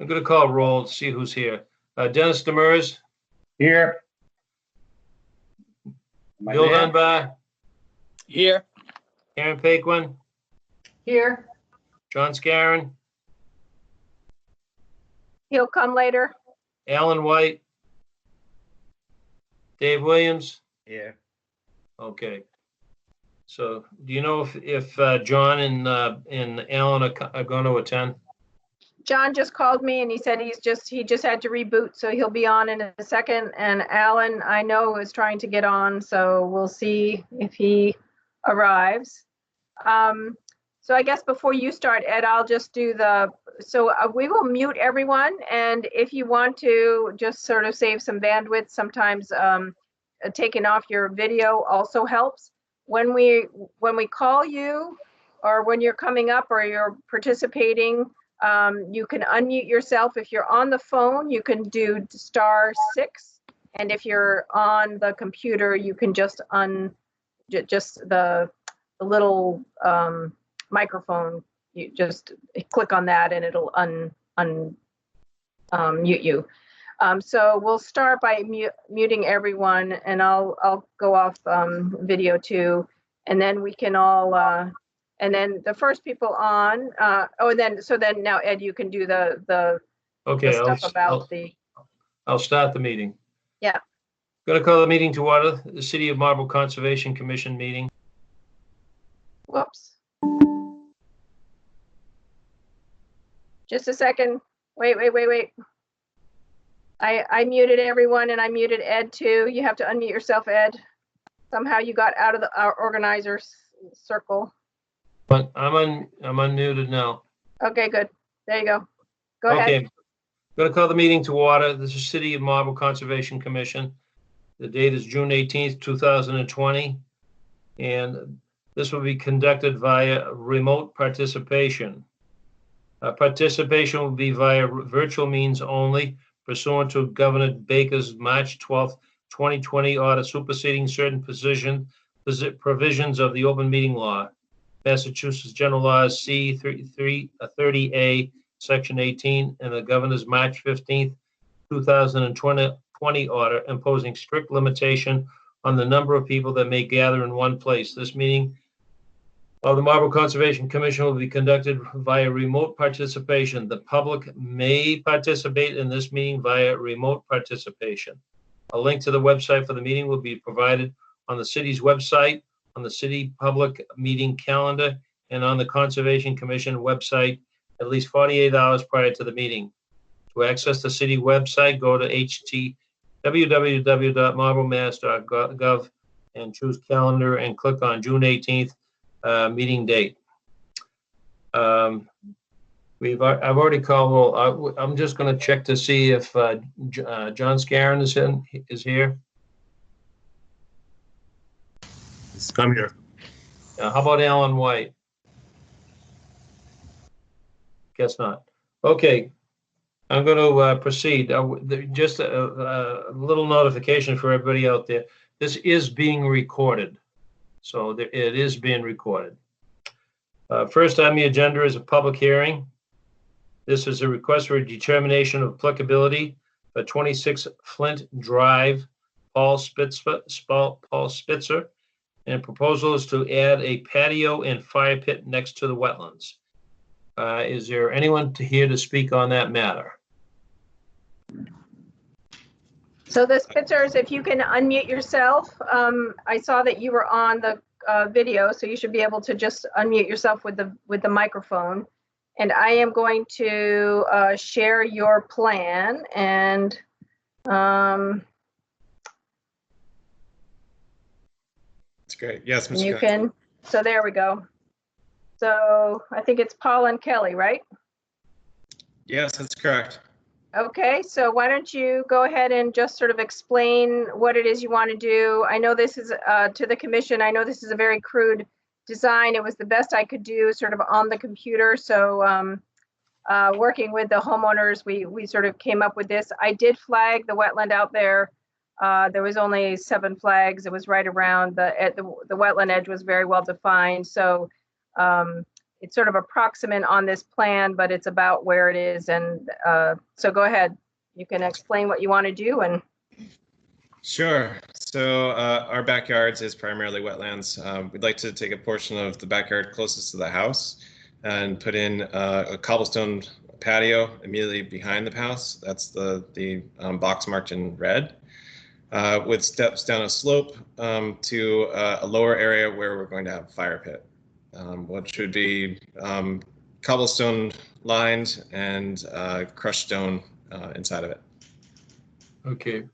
I'm going to call roll to see who's here. Dennis Demers. Here. Bill Dunbar. Here. Karen Paquin. Here. John Scarron. He'll come later. Alan White. Dave Williams. Here. Okay. So do you know if John and Alan are going to attend? John just called me and he said he just had to reboot, so he'll be on in a second. And Alan, I know, is trying to get on, so we'll see if he arrives. So I guess before you start, Ed, I'll just do we will mute everyone. And if you want to just sort of save some bandwidth, sometimes taking off your video also helps. When we call you, or when you're coming up or you're participating, you can unmute yourself. If you're on the phone, you can do *6. And if you're on the computer, you can just the little microphone. You just click on that and it'll mute you. So we'll start by muting everyone, and I'll go off video too, and then we can all and then the first people on. So then now Ed, you can do the stuff about the. I'll start the meeting. Yeah. Going to call the meeting to order. The City of Marlborough Conservation Commission meeting. Whoops. Just a second. Wait. I muted everyone and I muted Ed too. You have to unmute yourself, Ed. Somehow you got out of our organizer's circle. But I'm unmuted now. Okay, good. There you go. Go ahead. Okay. Going to call the meeting to order. This is City of Marlborough Conservation Commission. The date is June 18th, 2020. And this will be conducted via remote participation. Participation will be via virtual means only, pursuant to Governor Baker's March 12th, 2020 order superseding certain provisions of the open meeting law. Massachusetts General Laws C-30A, Section 18, and the Governor's March 15th, 2020 order imposing strict limitation on the number of people that may gather in one place. This meeting of the Marlborough Conservation Commission will be conducted via remote participation. The public may participate in this meeting via remote participation. A link to the website for the meeting will be provided on the city's website, on the city public meeting calendar, and on the Conservation Commission website at least 48 hours prior to the meeting. To access the city website, go to www.marlboroughmass.gov and choose calendar and click on June 18th meeting date. I've already called. Well, I'm just going to check to see if John Scarron is here. I'm here. How about Alan White? Guess not. Okay, I'm going to proceed. Just a little notification for everybody out there. This is being recorded. So it is being recorded. First on the agenda is a public hearing. This is a request for a determination of applicability for 26 Flint Drive, Paul Spitzer, and proposal is to add a patio and fire pit next to the wetlands. Is there anyone here to speak on that matter? So the Spitzers, if you can unmute yourself, I saw that you were on the video, so you should be able to just unmute yourself with the microphone. And I am going to share your plan, and That's great. Yes, Mr. you can. So there we go. So I think it's Paul and Kelly, right? Yes, that's correct. Okay, so why don't you go ahead and just sort of explain what it is you want to do. I know this is to the commission. I know this is a very crude design. It was the best I could do sort of on the computer. So working with the homeowners, we sort of came up with this. I did flag the wetland out there. There was only 7 flags. It was right around the wetland edge was very well defined. So it's sort of approximate on this plan, but it's about where it is. And so go ahead. You can explain what you want to do. And Sure. So our backyards is primarily wetlands. We'd like to take a portion of the backyard closest to the house and put in a cobblestone patio immediately behind the house. That's the box marked in red, with steps down a slope to a lower area where we're going to have a fire pit, which would be cobblestone lined and crushed stone inside of it. Okay.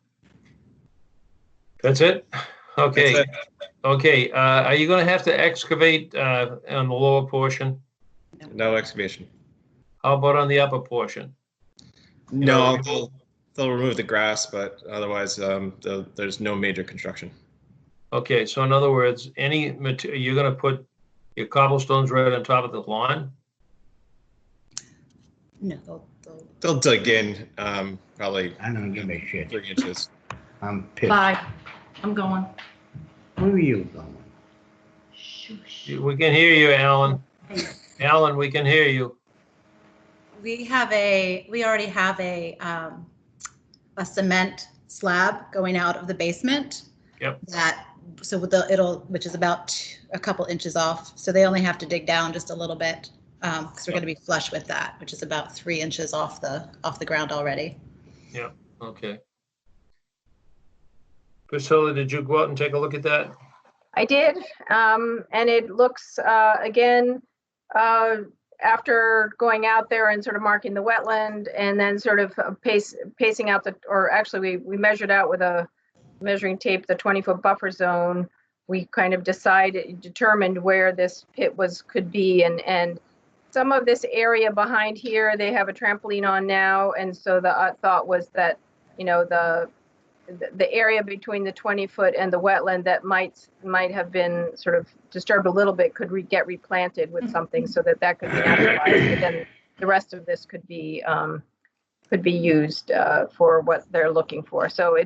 That's it? Okay. That's it. Okay. Are you going to have to excavate on the lower portion? No excavation. How about on the upper portion? No, they'll remove the grass, but otherwise there's no major construction. Okay, so in other words, you're going to put your cobblestones right on top of the lawn? No, They'll dig in probably I don't give a shit. 3 inches. I'm pissed. bye. I'm going. Where are you going? Shush. We can hear you, Alan. Alan, we can hear you. We already have a cement slab going out of the basement. Yep. Which is about a couple inches off. So they only have to dig down just a little bit because we're going to be flush with that, which is about 3 inches off the ground already. Yeah, okay. Priscilla, did you go out and take a look at that? I did. And it looks, again, after going out there and sort of marking the wetland and then sort of pacing out or actually we measured out with a measuring tape, the 20-foot buffer zone. We kind of determined where this pit could be. And some of this area behind here, they have a trampoline on now. And so the thought was that, the area between the 20-foot and the wetland that might have been sort of disturbed a little bit could get replanted with something so that could be naturalized. But then the rest of this could be used for what they're looking for. So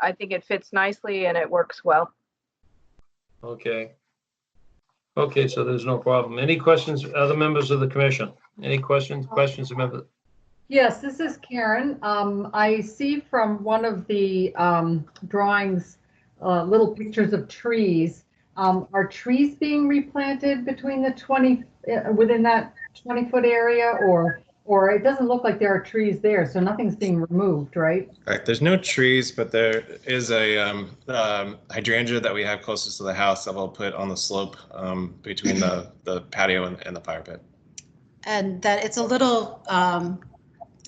I think it fits nicely and it works well. Okay. Okay, so there's no problem. Any questions, other members of the commission? Any questions of members? Yes, this is Karen. I see from one of the drawings, little pictures of trees. Are trees being replanted between the within that 20-foot area, or it doesn't look like there are trees there, so nothing's being removed, right? Right. There's no trees, but there is a hydrangea that we have closest to the house that we'll put on the slope between the patio and the fire pit. And that it's a little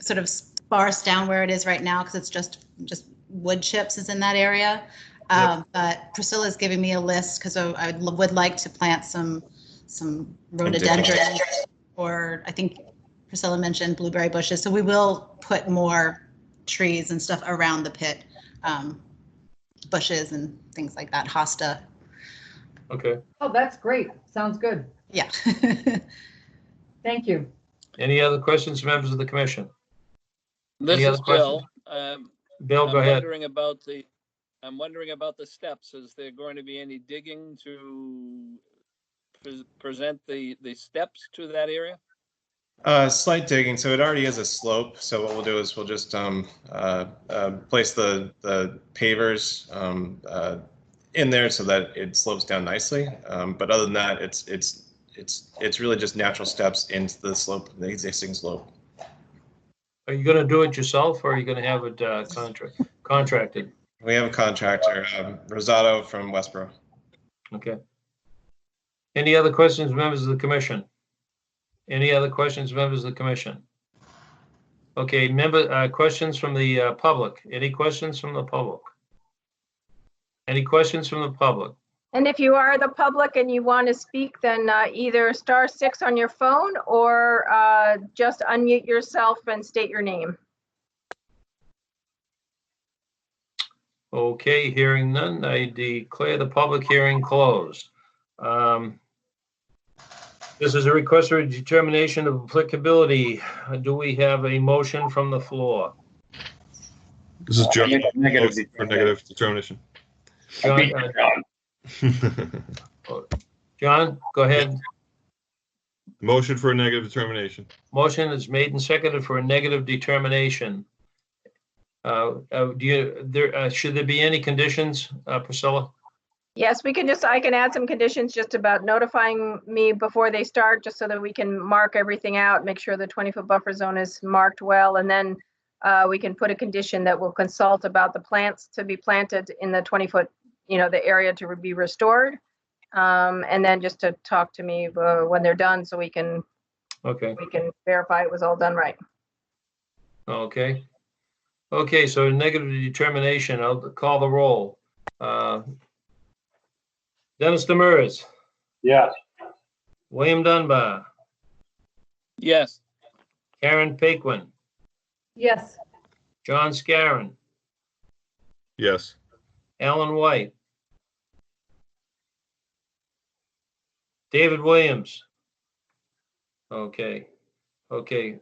sort of sparse down where it is right now because it's just wood chips is in that area. But Priscilla's giving me a list because I would like to plant some rhododendron, or I think Priscilla mentioned blueberry bushes. So we will put more trees and stuff around the pit, bushes and things like that, hosta. Okay. Oh, that's great. Sounds good. Yeah. Thank you. Any other questions, members of the commission? This Any is other Bill. Bill, go ahead. I'm wondering about the steps. Is there going to be any digging to present the steps to that area? Slight digging. So it already is a slope. So what we'll do is we'll just place the pavers in there so that it slopes down nicely. But other than that, it's really just natural steps into the slope, the existing slope. Are you going to do it yourself, or are you going to have it contracted? We have a contractor, Rosato from Westboro. Okay. Any other questions, members of the commission? Any other questions, members of the commission? Okay, questions from the public. Any questions from the public? Any questions from the public? And if you are the public and you want to speak, then either *6 on your phone or just unmute yourself and state your name. Okay, hearing none, I declare the public hearing closed. This is a request for a determination of applicability. Do we have a motion from the floor? This is John. Negative For negative determination. John, John, go ahead. Motion for a negative determination. Motion is made and seconded for a negative determination. Should there be any conditions, Priscilla? Yes, I can add some conditions just about notifying me before they start, just so that we can mark everything out, make sure the 20-foot buffer zone is marked well, and then we can put a condition that will consult about the plants to be planted in the 20-foot, the area to be restored. And then just to talk to me when they're done, so we can verify it was all done right. Okay. Okay, so negative determination, I'll call the roll. Dennis Demers. Yes. William Dunbar. Yes. Karen Paquin. Yes. John Scarron. Yes. Alan White. David Williams. Okay. Okay.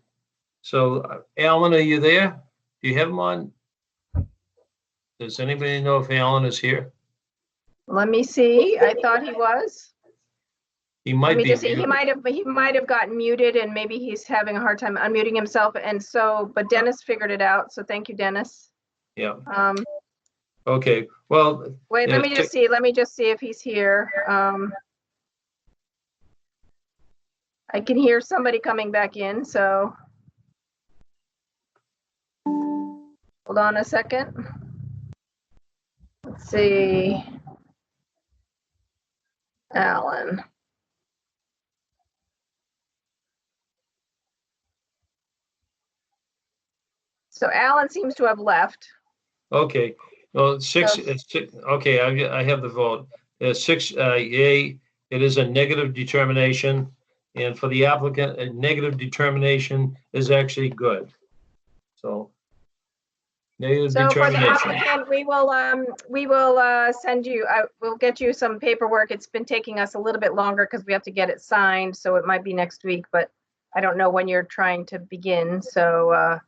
So, Alan, are you there? Do you have him on? Does anybody know if Alan is here? Let me see. I thought he was. He might be. He might have gotten muted, and maybe he's having a hard time unmuting himself. And so, but Dennis figured it out. So thank you, Dennis. Yeah. Okay. Well. Wait. Let me just see. Let me just see if he's here. I can hear somebody coming back in. So hold on a second. Let's see. Alan. So Alan seems to have left. Okay. Well, six. Okay, I have the vote. 6 yay. It is a negative determination, and for the applicant, a negative determination is actually good. So negative determination. For the applicant, we will send you. We'll get you some paperwork. It's been taking us a little bit longer because we have to get it signed, so it might be next week. But I don't know when you're trying to begin. So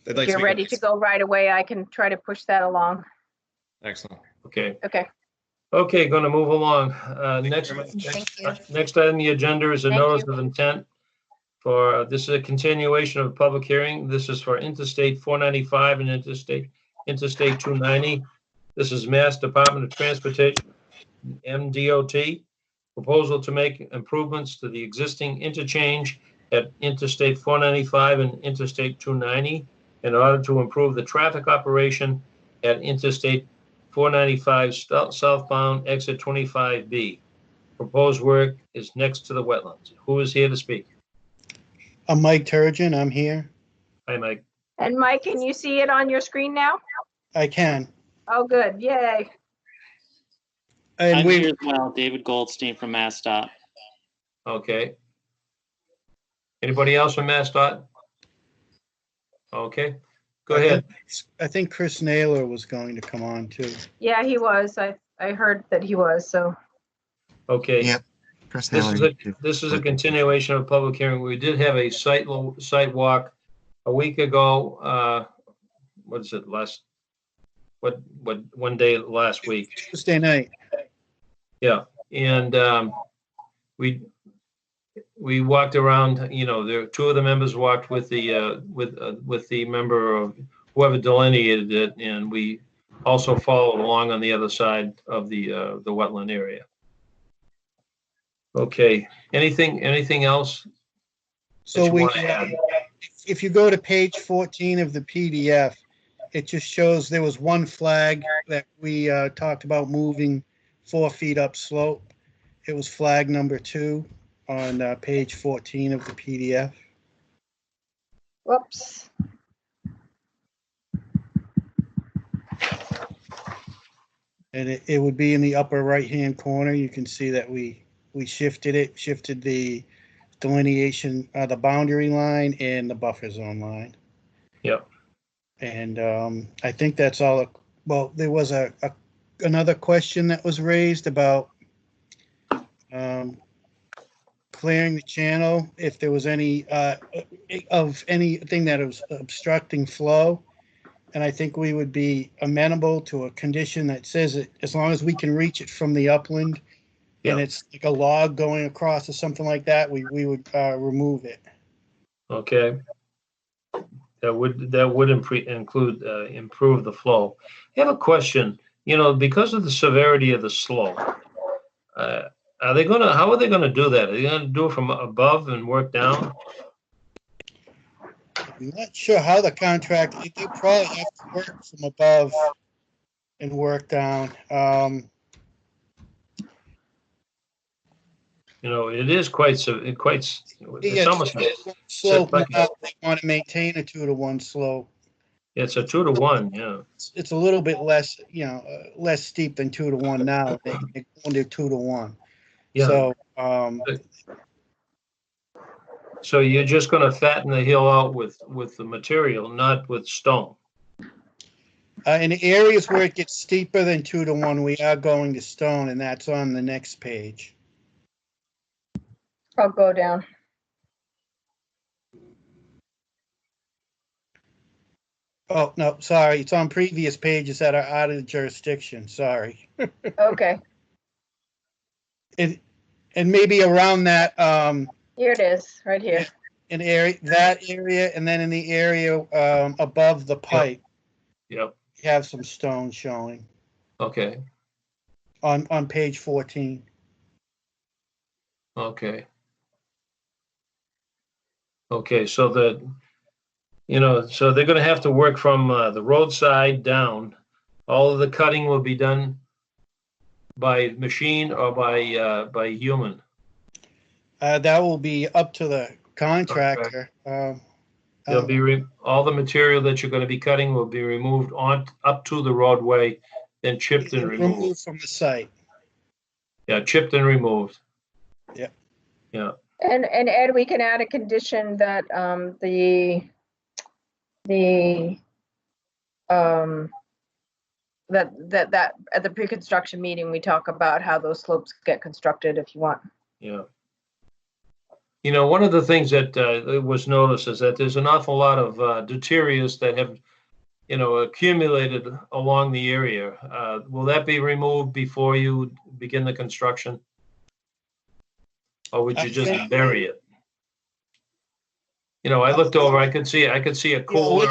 if you're ready to go right away, I can try to push that along. Excellent. Okay. Okay. Okay, going to move along. Next item on the agenda is a notice of intent for, this is a continuation of a public hearing. This is for Interstate 495 and Interstate 290. This is Mass Department of Transportation, MDOT, proposal to make improvements to the existing interchange at Interstate 495 and Interstate 290 in order to improve the traffic operation at Interstate 495 southbound exit 25B. Proposed work is next to the wetlands. Who is here to speak? I'm Mike Turgeon. I'm here. Hi, Mike. And Mike, can you see it on your screen now? I can. Oh, good. Yay. And I'm here as well, David Goldstein from MassDOT. Okay. Anybody else from MassDOT? Okay, go ahead. I think Chris Naylor was going to come on too. Yeah, he was. I heard that he was. So. Okay. Yep. Chris This Naylor. is a continuation of a public hearing. We did have a site walk a week ago. What is it? One day last week? Tuesday night. Yeah, and we walked around. You know, there two of the members walked with the with the member of whoever delineated it, and we also followed along on the other side of the wetland area. Okay. Anything else? So if you go to page 14 of the PDF, it just shows there was one flag that we talked about moving 4 feet up slope. It was flag number 2 on page 14 of the PDF. Whoops. And it would be in the upper right-hand corner. You can see that we shifted the delineation, the boundary line and the buffer zone line. Yep. And I think that's all. Well, there was another question that was raised about clearing the channel if there was any of anything that was obstructing flow. And I think we would be amenable to a condition that says that as long as we can reach it from the upland, and Yeah. it's like a log going across or something like that, we would remove it. Okay. That would include improve the flow. I have a question. You know, because of the severity of the slope, how are they gonna do that? Are they gonna do it from above and work down? I'm not sure how the contract, they probably have to work from above and work down. You know, it is it's Yeah, almost, slope like- now, they want to maintain a 2-to-1 slope. it's a 2-to-1, yeah. It's a little bit less, less steep than 2-to-1 now. They're going to 2-to-1. Yeah. So, So you're just gonna fatten the hill out with the material, not with stone. in the areas where it gets steeper than 2-to-1, we are going to stone, and that's on the next page. I'll go down. Oh, no, sorry. It's on previous pages that are out of the jurisdiction. Sorry. Okay, And maybe around that, here it is, right here. that area, and then in the area above the pipe, Yep, you have some stone showing okay, on page 14. okay. Okay, so so they're gonna have to work from the roadside down. All of the cutting will be done by machine or by human. That will be up to the contractor. There'll be all the material that you're gonna be cutting will be removed up to the roadway, then chipped and removed. Removed from the site. Yeah, chipped and removed. Yep. Yeah, And Ed, we can add a condition that that at the pre-construction meeting, we talk about how those slopes get constructed if you want. yeah. You know, one of the things that was noticed is that there's an awful lot of detritus that have, accumulated along the area. Will that be removed before you begin the construction? Or would you just bury it? You know, I looked over, I could see a cooler.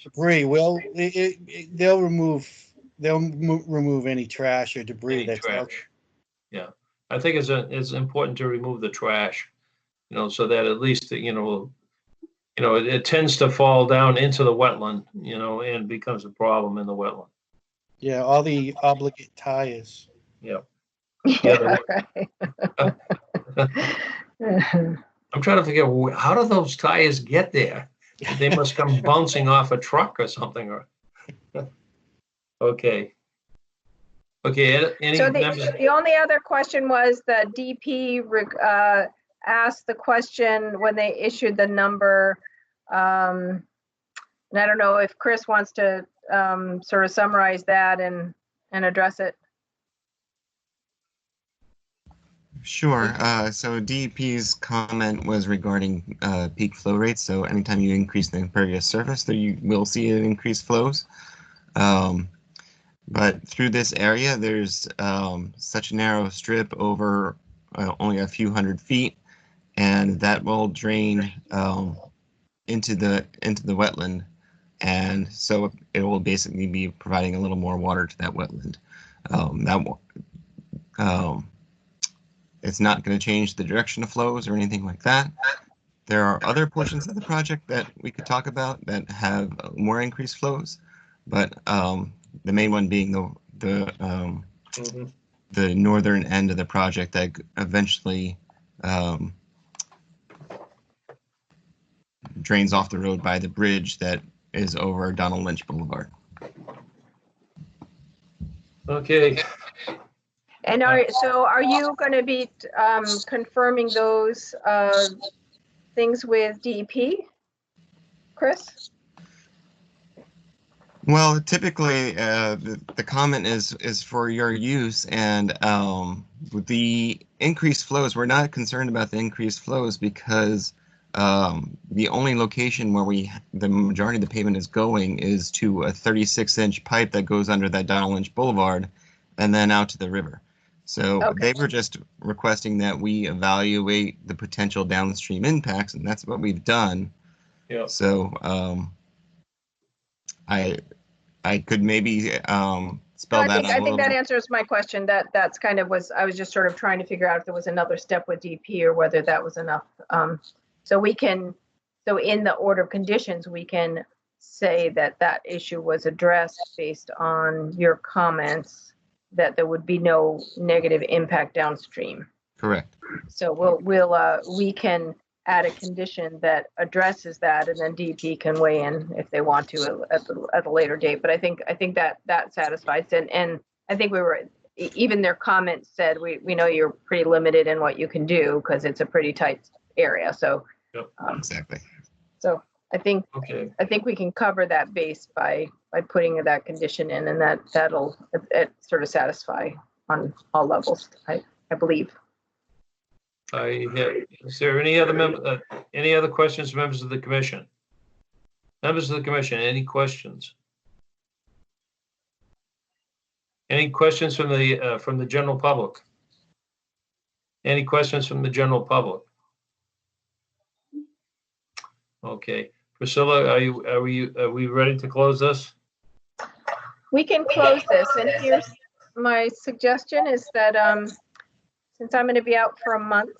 Debris. Well, they'll remove any trash or debris that's out. Trash. Yeah, I think it's important to remove the trash, so that at least, it tends to fall down into the wetland, and becomes a problem in the wetland. Yeah, all the obligate tires. Yeah. Yeah, right. I'm trying to figure out how do those tires get there? They must come bouncing off a truck or something. Okay. Okay. So the only other question was the DP asked the question when they issued the number. And I don't know if Chris wants to sort of summarize that and address it. Sure. So DEP's comment was regarding peak flow rates. So anytime you increase the impervious surface, there you will see an increased flows. But through this area, there's such a narrow strip over only a few hundred feet, and that will drain into the wetland, and so it will basically be providing a little more water to that wetland. It's not going to change the direction of flows or anything like that. There are other portions of the project that we could talk about that have more increased flows, but the main one being the northern end of the project that eventually drains off the road by the bridge that is over Donald Lynch Boulevard. Okay. And are you going to be confirming those things with DEP, Chris? Well, typically the comment is for your use, and with the increased flows, we're not concerned about the increased flows because the only location where the majority of the pavement is going is to a 36-inch pipe that goes under that Donald Lynch Boulevard and then out to the river. So Okay. they were just requesting that we evaluate the potential downstream impacts, and that's what we've done. Yeah. So I could maybe spell that out a I think little that bit. answers my question. That's kind of I was just sort of trying to figure out if there was another step with DP or whether that was enough. So in the order of conditions, we can say that issue was addressed based on your comments, that there would be no negative impact downstream. Correct. So we can add a condition that addresses that, and then DP can weigh in if they want to at a later date. But I think that satisfies it. And I think even their comments said, we know you're pretty limited in what you can do because it's a pretty tight area. So Yep. Exactly. So I think Okay. we can cover that base by putting that condition in, and that'll sort of satisfy on all levels, I believe. Is there any other questions, members of the commission? Members of the commission, any questions? Any questions from the general public? Any questions from the general public? Okay, Priscilla, are we ready to close this? We can close this, and here's my suggestion is that since I'm going to be out for a month,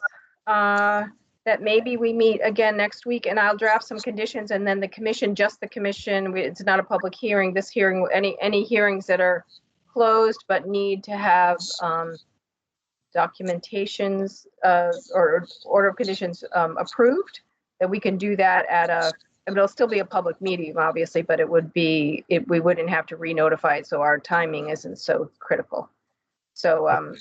that maybe we meet again next week, and I'll draft some conditions, and then the commission, it's not a public hearing. This hearing, any hearings that are closed but need to have documentations or order of conditions approved, that we can do that it'll still be a public meeting, obviously, but we wouldn't have to re-notify it, so our timing isn't so critical. So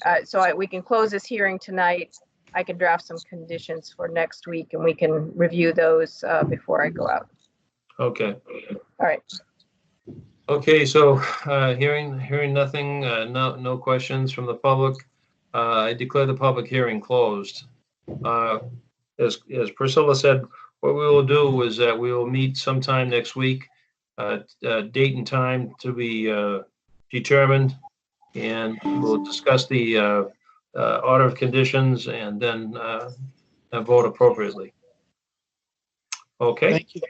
we can close this hearing tonight. I can draft some conditions for next week, and we can review those before I go out. Okay. All right. Okay, so hearing nothing, no questions from the public, I declare the public hearing closed. As Priscilla said, what we will do is that we will meet sometime next week, date and time to be determined, and we'll discuss the order of conditions and then vote appropriately. Okay. Thank you.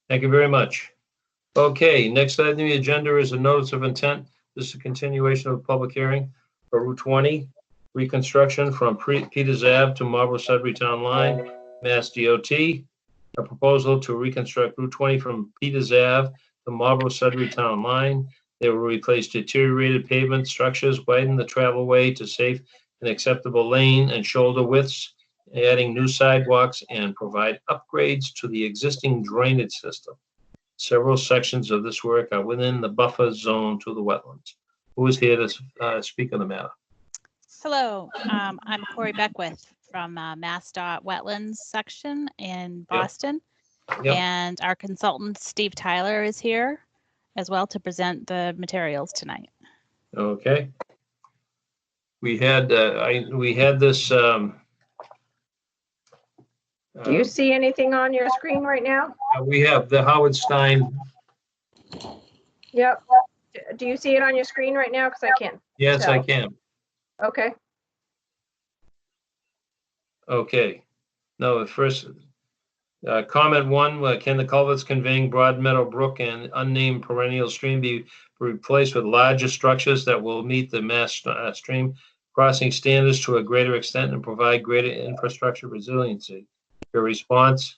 Thank you very much. Okay, next item on the agenda is a notice of intent. This is a continuation of a public hearing for Route 20 reconstruction from Peters Ave to Marlborough Sudbury Town Line, Mass DOT. A proposal to reconstruct Route 20 from Peters Ave to Marlborough Sudbury Town Line. They will replace deteriorated pavement structures, widen the travelway to safe and acceptable lane and shoulder widths, adding new sidewalks, and provide upgrades to the existing drainage system. Several sections of this work are within the buffer zone to the wetlands. Who is here to speak on the matter? Hello, I'm Corey Beckwith from MassDOT Wetlands section in Boston. Yep. And our consultant, Steve Tyler, is here as well to present the materials tonight. Okay. We had this. Do you see anything on your screen right now? We have the Howard Stein. Yep. Do you see it on your screen right now? Because I can't. Yes, tell. I can. Okay. Okay. No, first, comment one, can the culverts conveying Broad Meadow Brook and unnamed perennial stream be replaced with larger structures that will meet the mass stream crossing standards to a greater extent and provide greater infrastructure resiliency? Your response?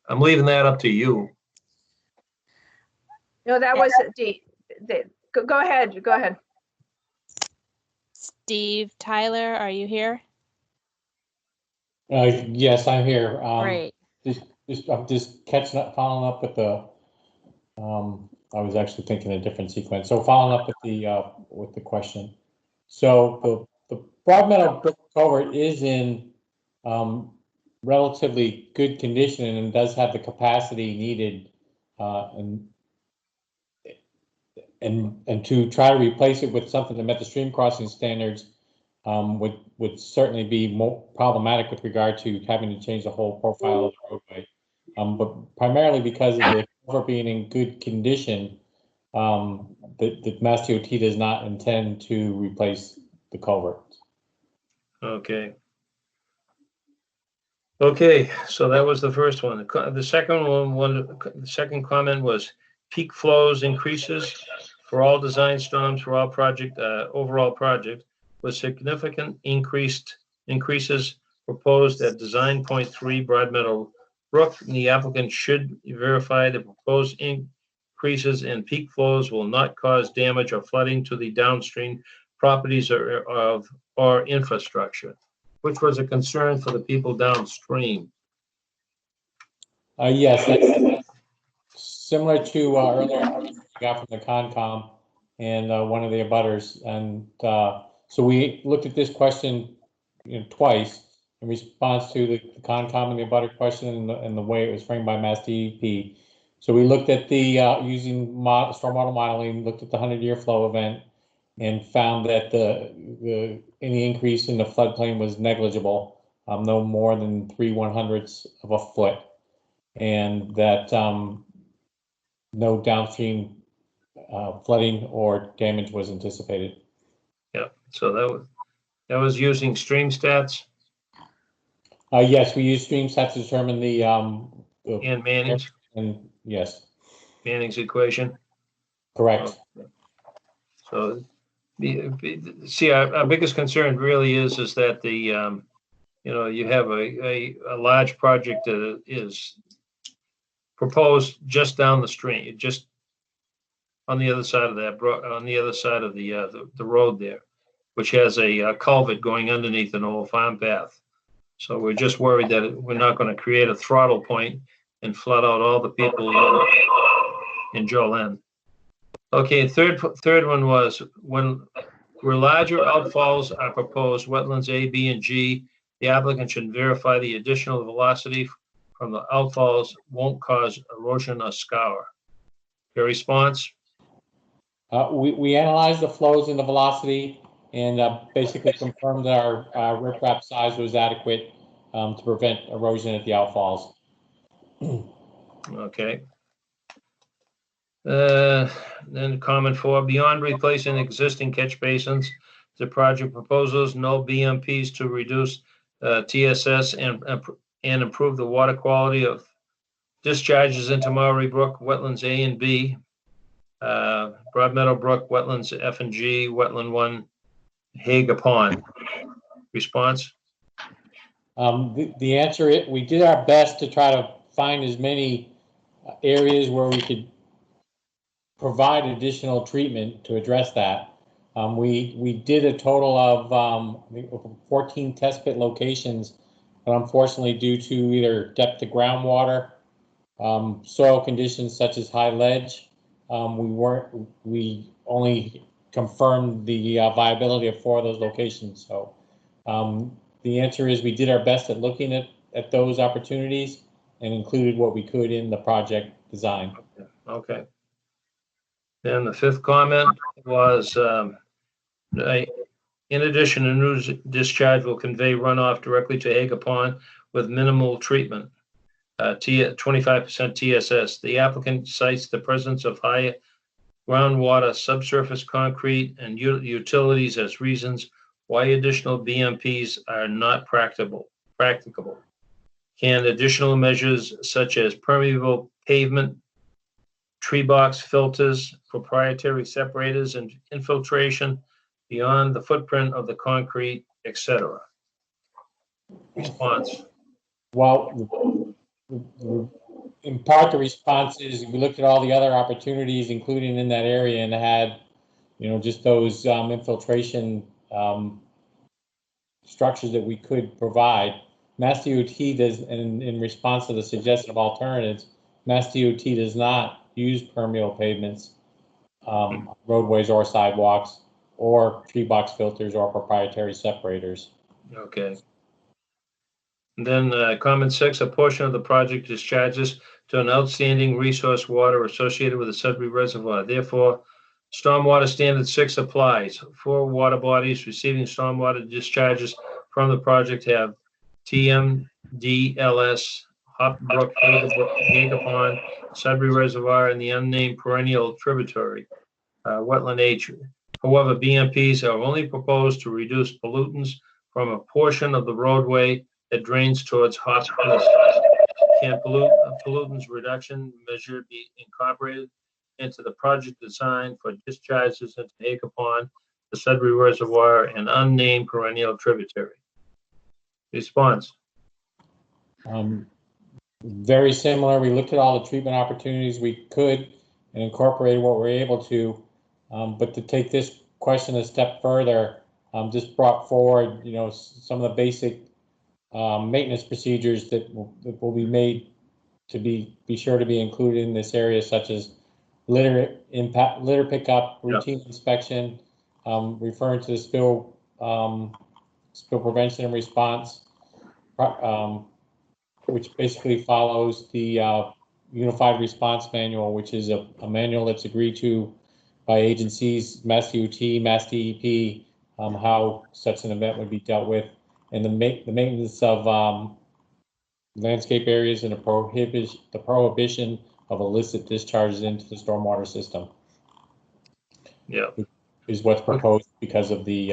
I'm leaving that up to you. No, that was go ahead. Go ahead. Steve Tyler, are you here? Yes, I'm here. Great. I'm just catching up, following up with the. I was actually thinking a different sequence. So following up with the question. So the Broadmeadow Brook culvert is in relatively good condition and does have the capacity needed, and to try to replace it with something that met the stream crossing standards would certainly be more problematic with regard to having to change the whole profile of the roadway. But primarily because of the culvert being in good condition, the Mass DOT does not intend to replace the culvert. Okay. Okay, so that was the first one. The second the second comment was peak flows increases for all design storms for all project, overall project, with significant increases proposed at design point 3 Broadmeadow Brook. And the applicant should verify the proposed increases in peak flows will not cause damage or flooding to the downstream properties or infrastructure, which was a concern for the people downstream. Yes, that's similar to earlier we got from the Concom and one of the abutters. And so we looked at this question twice in response to the Concom and the abutter question and the way it was framed by Mass DEP. So we looked at the using stormwater modeling, looked at the 100-year flow event, and found that any increase in the floodplain was negligible, no more than 3/100ths of a foot, and that no downstream flooding or damage was anticipated. Yeah, so that was using stream stats. Yes, we use stream stats to determine the and Manning's. And yes, Manning's equation. Correct. So, see, our biggest concern really is that the you have a large project that is proposed just down the stream, just on the other side of that, on the other side of the road there, which has a culvert going underneath an old farm path. So we're just worried that we're not going to create a throttle point and flood out all the people in Jolene. Okay, third one was where larger outfalls are proposed, wetlands A, B, and G, the applicant should verify the additional velocity from the outfalls won't cause erosion or scour. Your response? We analyzed the flows and the velocity and basically confirmed that our riprap size was adequate to prevent erosion at the outfalls. Okay. Then comment 4, beyond replacing existing catch basins, the project proposes no BMPs to reduce TSS and improve the water quality of discharges into Marlborough Brook, wetlands A and B, Broadmeadow Brook, wetlands F and G, wetland 1, Haga Pond. Response? The answer is we did our best to try to find as many areas where we could provide additional treatment to address that. We did a total of 14 test pit locations, but unfortunately due to either depth of groundwater, soil conditions such as high ledge, we only confirmed the viability of 4 of those locations. So the answer is we did our best at looking at those opportunities and included what we could in the project design. Okay. Then the 5th comment was, in addition, a new discharge will convey runoff directly to Haga Pond with minimal treatment, 25% TSS. The applicant cites the presence of high groundwater, subsurface concrete, and utilities as reasons why additional BMPs are not practicable. Can additional measures such as permeable pavement, tree box filters, proprietary separators, and infiltration beyond the footprint of the concrete, etc. Response? Well, in part the response is we looked at all the other opportunities, including in that area, and had, just those infiltration structures that we could provide. Mass DOT does, and in response to the suggested alternatives, Mass DOT does not use permeable pavements, roadways or sidewalks, or tree box filters or proprietary separators. Okay. And then comment 6, a portion of the project discharges to an outstanding resource water associated with the Sudbury Reservoir. Therefore, Stormwater Standard 6 applies. 4 water bodies receiving stormwater discharges from the project have TMDLS, Hop Brook, Haga Pond, Sudbury Reservoir and the unnamed perennial tributary, wetland H. However, BMPs are only proposed to reduce pollutants from a portion of the roadway that drains towards hot springs. Can pollutants reduction measure be incorporated into the project design for discharges into Hager Pond, the Sudbury Reservoir, and unnamed perennial tributary? Response. Very similar. We looked at all the treatment opportunities we could and incorporated what we're able to. But to take this question a step further, just brought forward, some of the basic maintenance procedures that will be made to be sure to be included in this area, such as litter pickup, routine inspection, referring to the spill prevention and response, which basically follows the Unified Response Manual, which is a manual that's agreed to by agencies, Mass DOT, Mass DEP, how such an event would be dealt with, and the maintenance of landscape areas and the prohibition of illicit discharges into the stormwater system. Yeah, is what's proposed because of the.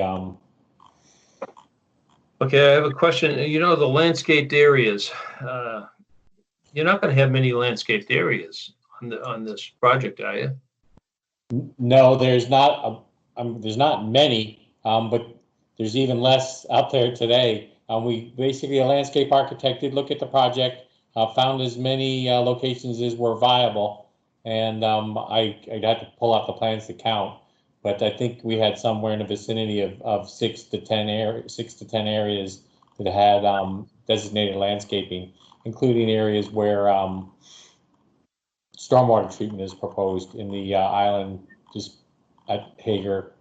Okay, I have a question. The landscaped areas. You're not going to have many landscaped areas on this project, are you? No, there's not. There's not many, but there's even less out there today. We basically, a landscape architect did look at the project, found as many locations as were viable, and I had to pull out the plans to count, but I think we had somewhere in the vicinity of 6 to 10 areas that had designated landscaping, including areas where stormwater treatment is proposed in the island, just at Hager,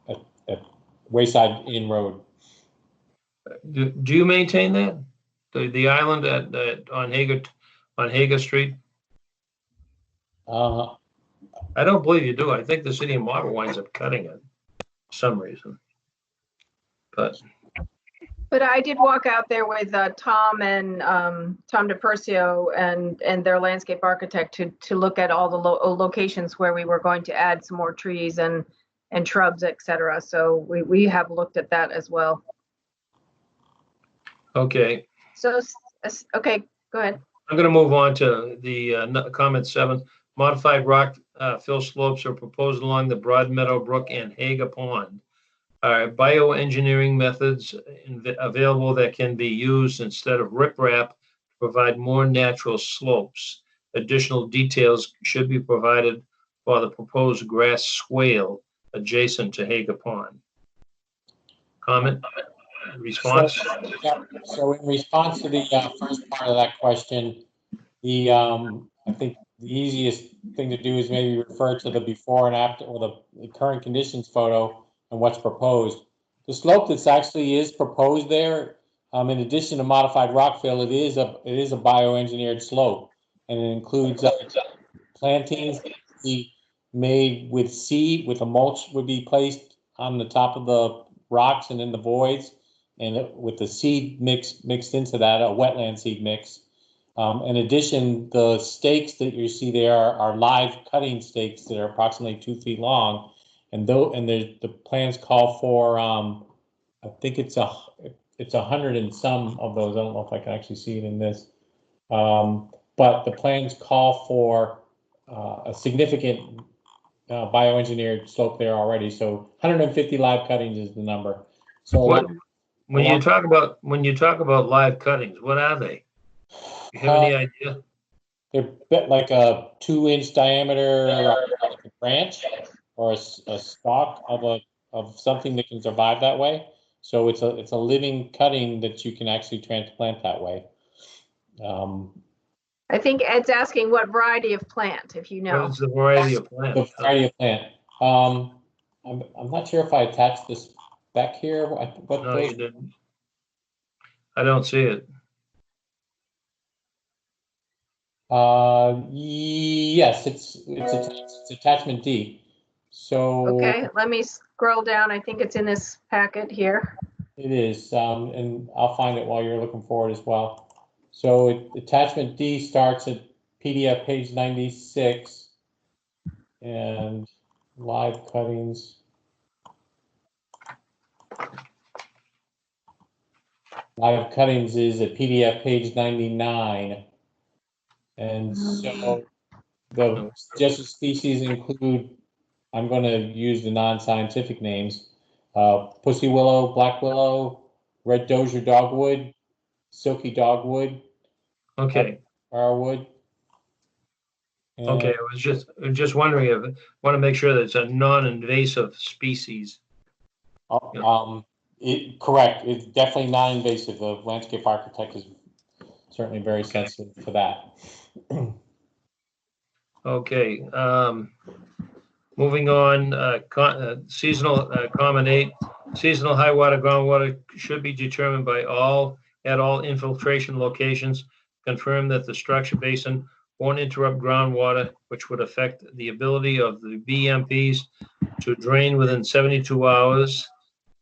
at Wayside Inn Road. Do you maintain that? The island on Hager Street? I don't believe you do. I think the city of Marlborough winds up cutting it for some reason. But I did walk out there with Tom and Tom DePercio and their landscape architect to look at all the locations where we were going to add some more trees and shrubs, etc. So we have looked at that as well. okay, So, okay, go ahead. I'm going to move on to the comment 7. Modified rock fill slopes are proposed along the Broad Meadow Brook and Hager Pond. Bioengineering methods available that can be used instead of riprap to provide more natural slopes. Additional details should be provided for the proposed grass swale adjacent to Hager Pond. Comment? Response? So in response to the first part of that question, I think the easiest thing to do is maybe refer to the before and after, or the current conditions photo and what's proposed. The slope that's actually is proposed there, in addition to modified rock fill, it is a bioengineered slope, and it includes plantings be made with seed, with a mulch would be placed on the top of the rocks and in the voids, and with the seed mixed into that, a wetland seed mix. In addition, the stakes that you see there are live cutting stakes that are approximately 2 feet long, and the plans call for I think it's 100 and some of those. I don't know if I can actually see it in this, but the plans call for a significant bioengineered slope there already. So 150 live cuttings is the number. So when you talk about live cuttings, what are they? You have any idea? They're like a 2-inch diameter branch or a stalk of something that can survive that way. So it's a living cutting that you can actually transplant that way. I think Ed's asking what variety of plant, if you know. What is the variety of plant? The variety of plant. I'm not sure if I attached this back here. No, you didn't. I don't see it. Yes, it's attachment D. So okay, let me scroll down. I think it's in this packet here. It is, and I'll find it while you're looking for it as well. So attachment D starts at PDF page 96 and live cuttings. Live cuttings is at PDF page 99. And so the suggested species include, I'm going to use the non-scientific names, pussy willow, black willow, red dozier dogwood, silky dogwood, Okay, firewood. okay, I was just wondering if, want to make sure that it's a non-invasive species. Correct. It's definitely non-invasive. The landscape architect is certainly very sensitive for that. Okay, moving on, seasonal, comment 8, seasonal high water, groundwater should be determined by at all infiltration locations. Confirm that the structure basin won't interrupt groundwater, which would affect the ability of the BMPs to drain within 72 hours,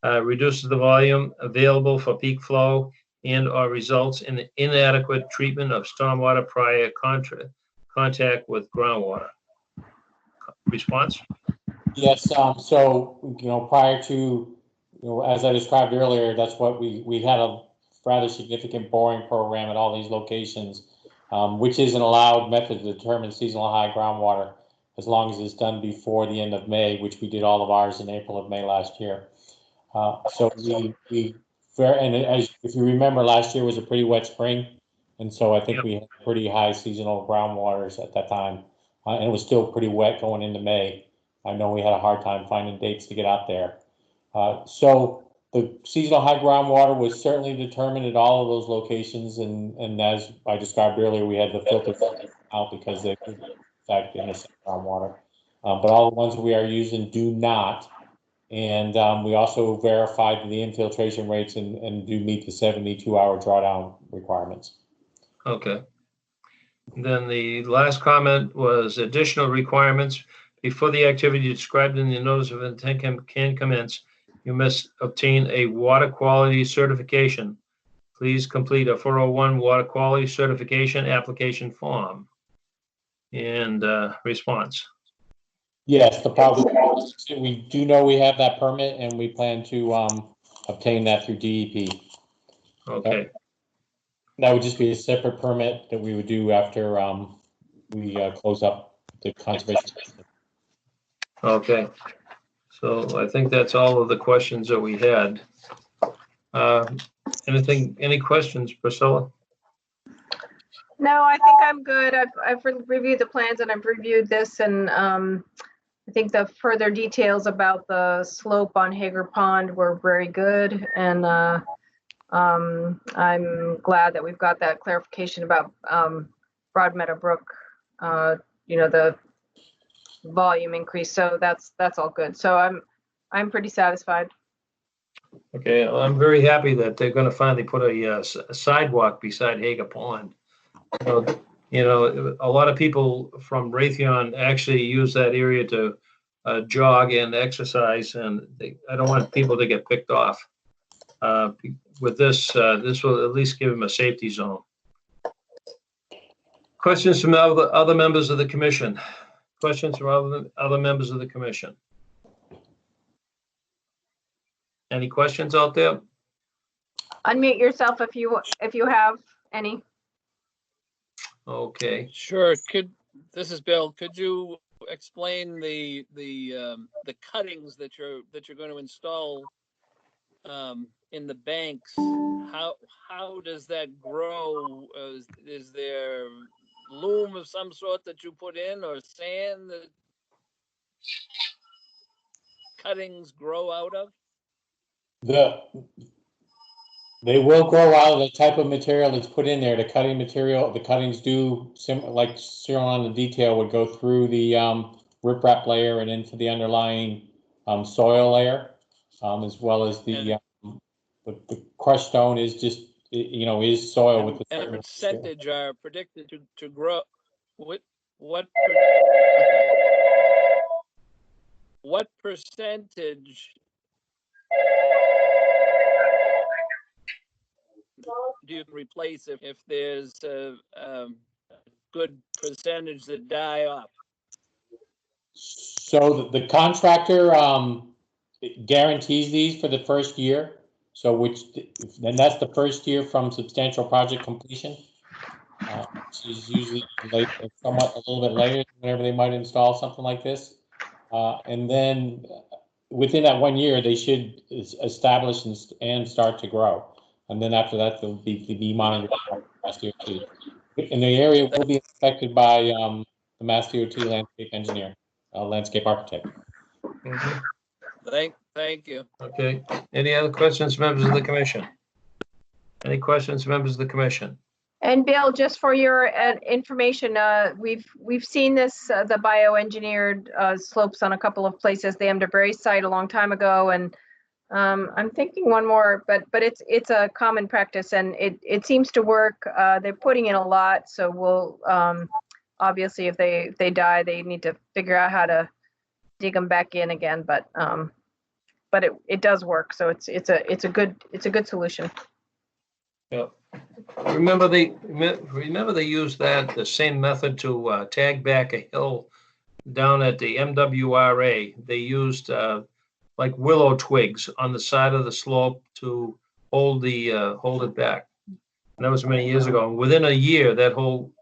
reduces the volume available for peak flow, and or results in inadequate treatment of stormwater prior contact with groundwater. Response? Yes, so, prior to, as I described earlier, that's what we had a rather significant boring program at all these locations, which is an allowed method to determine seasonal high groundwater as long as it's done before the end of May, which we did all of ours in April of May last year. So if you remember, last year was a pretty wet spring, and so I think we had pretty high seasonal groundwaters at that time, and it was still pretty wet going into May. I know we had a hard time finding dates to get out there. So the seasonal high groundwater was certainly determined at all of those locations, and as I described earlier, we had the filters out because they could affect innocent groundwater. But all the ones we are using do not. And we also verified the infiltration rates and do meet the 72-hour drawdown requirements. Okay. Then the last comment was additional requirements. Before the activity described in the notice of intent can commence, you must obtain a water quality certification. Please complete a 401 water quality certification application form. And response. Yes, the problem we do know we have that permit, and we plan to obtain that through DEP. Okay. That would just be a separate permit that we would do after we close up the conservation. Okay. So I think that's all of the questions that we had. Any questions, Priscilla? No, I think I'm good. I've reviewed the plans and I've reviewed this, and I think the further details about the slope on Hager Pond were very good, and I'm glad that we've got that clarification about Broad Meadow Brook, the volume increase. So that's all good. So I'm pretty satisfied. Okay, well, I'm very happy that they're going to finally put a sidewalk beside Hager Pond. A lot of people from Raytheon actually use that area to jog and exercise, and I don't want people to get picked off. With this will at least give them a safety zone. Questions from other members of the commission? Questions from other members of the commission? Any questions out there? Unmute yourself if you have any. Okay. Sure. This is Bill. Could you explain the cuttings that you're going to install in the banks? How does that grow? Is there loam of some sort that you put in, or sand that cuttings grow out of? They will grow out of the type of material that's put in there. The cutting material, the cuttings do, like shown on the detail, would go through the riprap layer and into the underlying soil layer, as well as the crushed stone is just, is soil with the. And a percentage are predicted to grow. What percentage do you replace if there's a good percentage that die off? So the contractor guarantees these for the first year. So then that's the first year from substantial project completion. Which is usually late, somewhat a little bit later, whenever they might install something like this. And then within that 1 year, they should establish and start to grow. And then after that, they'll be monitored by Mass DOT. And the area will be inspected by the Mass DOT landscape engineer, landscape architect. Thank you. Okay. Any other questions, members of the commission? Any questions, members of the commission? And Bill, just for your information, we've seen this, the bioengineered slopes on a couple of places, the Emderbury site a long time ago, and I'm thinking one more, but it's a common practice and it seems to work. They're putting in a lot, so we'll obviously if they die, they need to figure out how to dig them back in again. But it does work, so it's a good solution. Yeah. Remember they used the same method to tag back a hill down at the MWRA. They used like willow twigs on the side of the slope to hold it back. And that was many years ago. And within a year, that whole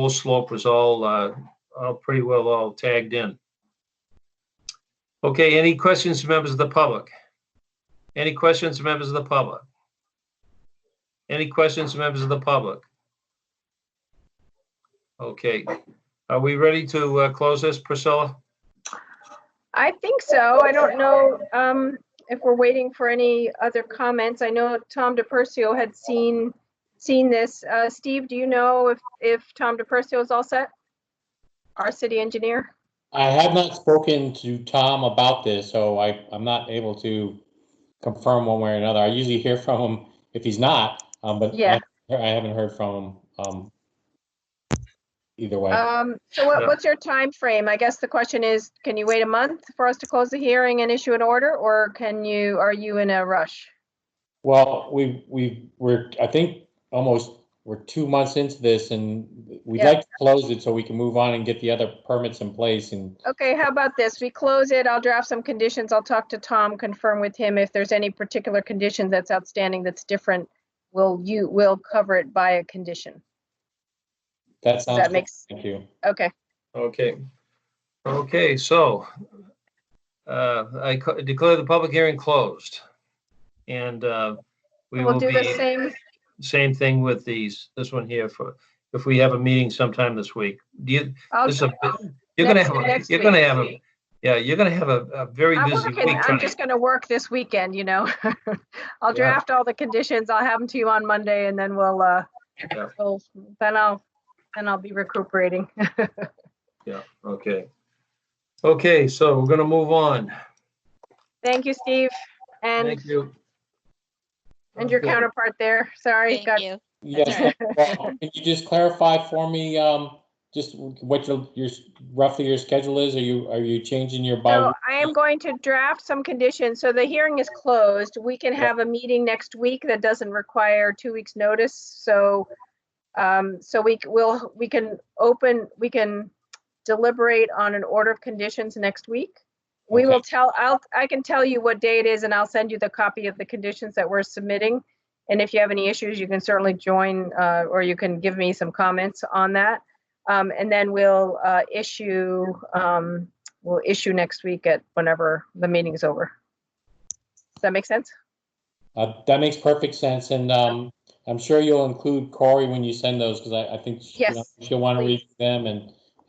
slope was all pretty well all tagged in. Okay, any questions, members of the public? Any questions, members of the public? Any questions, members of the public? Okay, are we ready to close this, Priscilla? I think so. I don't know if we're waiting for any other comments. I know Tom DePercio had seen this. Steve, do you know if Tom DePercio is all set? Our city engineer? I have not spoken to Tom about this, so I'm not able to confirm one way or another. I usually hear from him if he's not, but yeah. I haven't heard from him either way. So what's your time frame? I guess the question is, can you wait a month for us to close the hearing and issue an order, or are you in a rush? Well, we're I think we're 2 months into this, and we'd like to close it so we can move on and get the other permits in place. And okay, how about this? We close it. I'll draft some conditions. I'll talk to Tom, confirm with him if there's any particular condition that's outstanding that's different. We'll cover it by a condition. That sounds good. Thank you. Okay. Okay, so I declare the public hearing closed. And we'll do the same thing with this one here for if we have a meeting sometime this week. You're gonna have a very busy week. I'm just gonna work this weekend, you know. I'll draft all the conditions. I'll have them to you on Monday, and then then I'll be recuperating. Yeah. Okay. So we're gonna move on. Thank you, Steve. And thank you. And your counterpart there. Sorry. Thank you. Yes. Can you just clarify for me just what your roughly your schedule is? Are you changing your So I am going to draft some conditions. So the hearing is closed. We can have a meeting next week that doesn't require 2 weeks notice. So we can deliberate on an order of conditions next week. We will I can tell you what day it is, and I'll send you the copy of the conditions that we're submitting. And if you have any issues, you can certainly join, or you can give me some comments on that. And then we'll issue next week at whenever the meeting's over. Does that make sense? That makes perfect sense. And I'm sure you'll include Corey when you send those, because I think she'll want to read them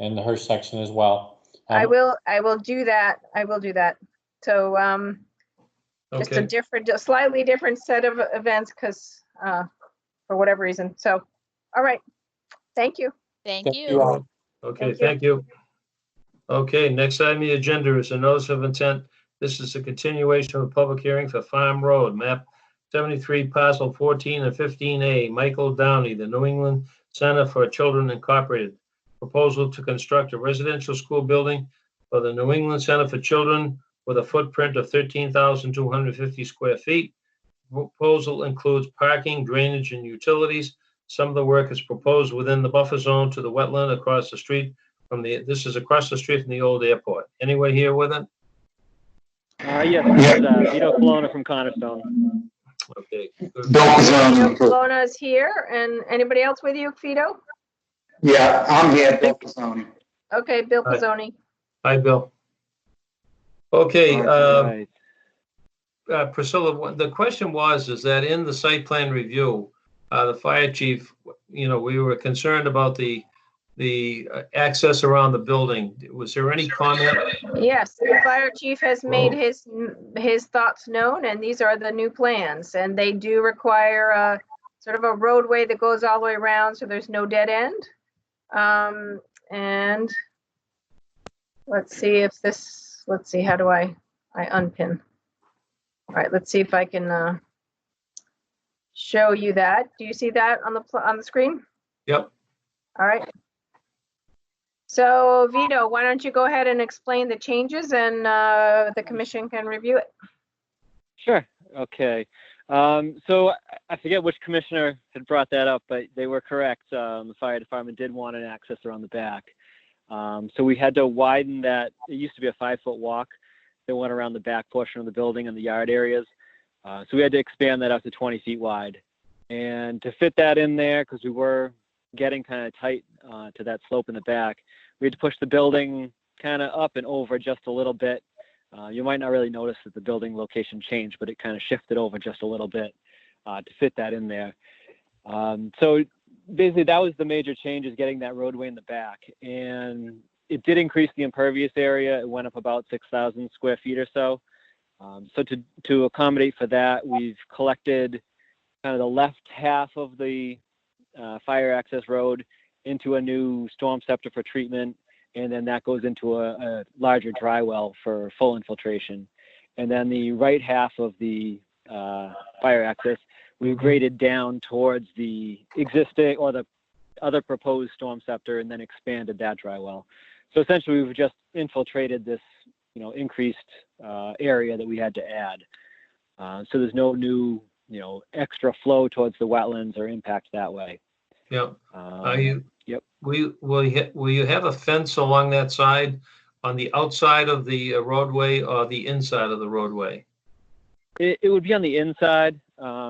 and her section as well. I will do that. So just a slightly different set of events because for whatever reason. So, all right. Thank you. Thank you. Okay, thank you. Okay, next item on the agenda is a notice of intent. This is a continuation of a public hearing for Farm Road, map 73, parcel 14 and 15A. Michael Downey, the New England Center for Children Incorporated. Proposal to construct a residential school building for the New England Center for Children with a footprint of 13,250 square feet. Proposal includes parking, drainage, and utilities. Some of the work is proposed within the buffer zone to the wetland across the street this is across the street from the old airport. Anyone here with it? Yes, it's Vito Colonna from Cornerstone. Okay. Good. Vito Colonna is here, and anybody else with you, Vito? Yeah, I'm here, Bill Pizzoni. Okay, Bill Hi. Pizzoni. Hi, Bill. Okay, Right. Priscilla, the question is that in the site plan review, the fire chief, we were concerned about the access around the building. Was there any comment? Yes, the fire chief has made his thoughts known, and these are the new plans, and they do require a sort of a roadway that goes all the way around, so there's no dead end. And let's see, how do I unpin? All right, let's see if I can show you that. Do you see that on the screen? Yep. All right. So Vito, why don't you go ahead and explain the changes, and the commission can review it. Sure. Okay. So I forget which commissioner had brought that up, but they were correct. The fire department did want an access around the back. So we had to widen that. It used to be a 5-foot walk that went around the back portion of the building and the yard areas. So we had to expand that out to 20 feet wide. And to fit that in there, because we were getting kind of tight to that slope in the back, we had to push the building kind of up and over just a little bit. You might not really notice that the building location changed, but it kind of shifted over just a little bit to fit that in there. So basically that was the major change, is getting that roadway in the back. And it did increase the impervious area. It went up about 6,000 square feet or so. So to accommodate for that, we've collected kind of the left half of the fire access road into a new storm scepter for treatment, and then that goes into a larger dry well for full infiltration. And then the right half of the fire access, we graded down towards the existing or the other proposed storm scepter, and then expanded that dry well. So essentially, we've just infiltrated this, increased area that we had to add. So there's no new, extra flow towards the wetlands or impact that way. Yeah. Yep. Will you have a fence along that side, on the outside of the roadway or the inside of the roadway? It would be on the inside,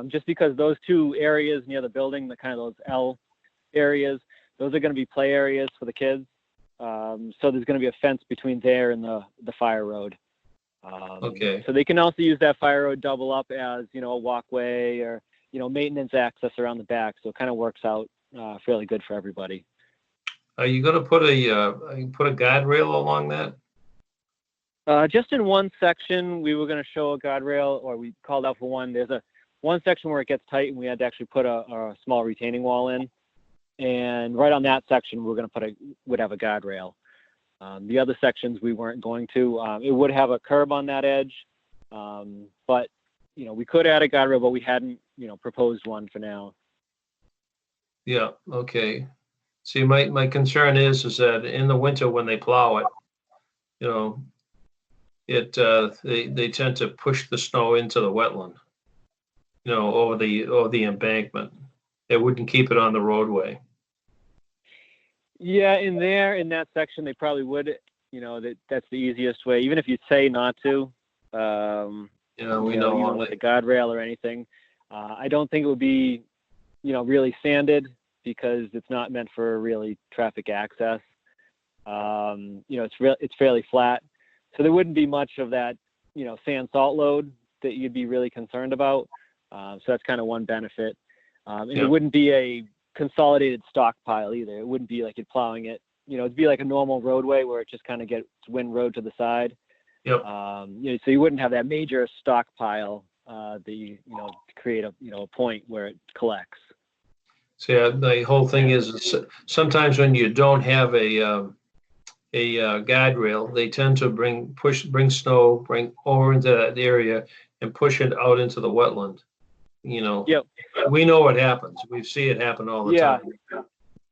just because those two areas near the building, the kind of those L areas, those are going to be play areas for the kids. So there's going to be a fence between there and the fire road. Okay. So they can also use that fire road double up as, a walkway or, maintenance access around the back. So it kind of works out fairly good for everybody. Are you going to put a guardrail along that? Just in one section, we were going to show a guardrail, or we called out for one. There's one section where it gets tight, and we had to actually put a small retaining wall in. And right on that section, we're going to would have a guardrail. The other sections we weren't going to. It would have a curb on that edge, but we could add a guardrail, but we hadn't proposed one for now. Yeah. Okay. See, my concern is that in the winter when they plow it, they tend to push the snow into the wetland, over the embankment. They wouldn't keep it on the roadway. Yeah, in that section, they probably would. That's the easiest way. Even if you say not to, we know even with a guardrail or anything. I don't think it would be, really sanded, because it's not meant for really traffic access. It's fairly flat, so there wouldn't be much of that, sand salt load that you'd be really concerned about. So that's kind of one benefit. And It wouldn't be a consolidated stockpile either. It wouldn't be like you're plowing it. It'd be like a normal roadway where it just kind of gets wind road to the side. Yep. So you wouldn't have that major stockpile that to create a point where it collects. So the whole thing is sometimes when you don't have a guardrail, they tend to bring snow over into that area and push it out into the wetland. Yep. We know what happens. We see it happen all the time.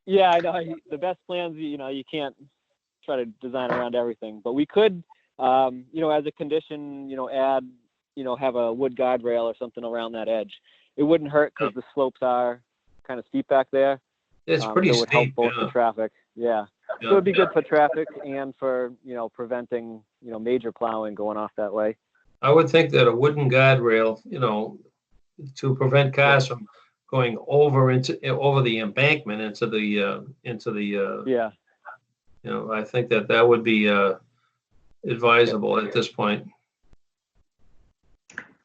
Yeah, I know. The best plans, you can't try to design around everything, but we could, as a condition, add, have a wood guardrail or something around that edge. It wouldn't hurt because the slopes are, kind of steep back there. It's pretty so it would help steep, both yeah. the traffic. Yeah. Yeah. So it'd be good for traffic and for, preventing, major plowing going off that way. I would think that a wooden guardrail, to prevent cars from going over the embankment into the Yeah. I think that would be advisable at this point.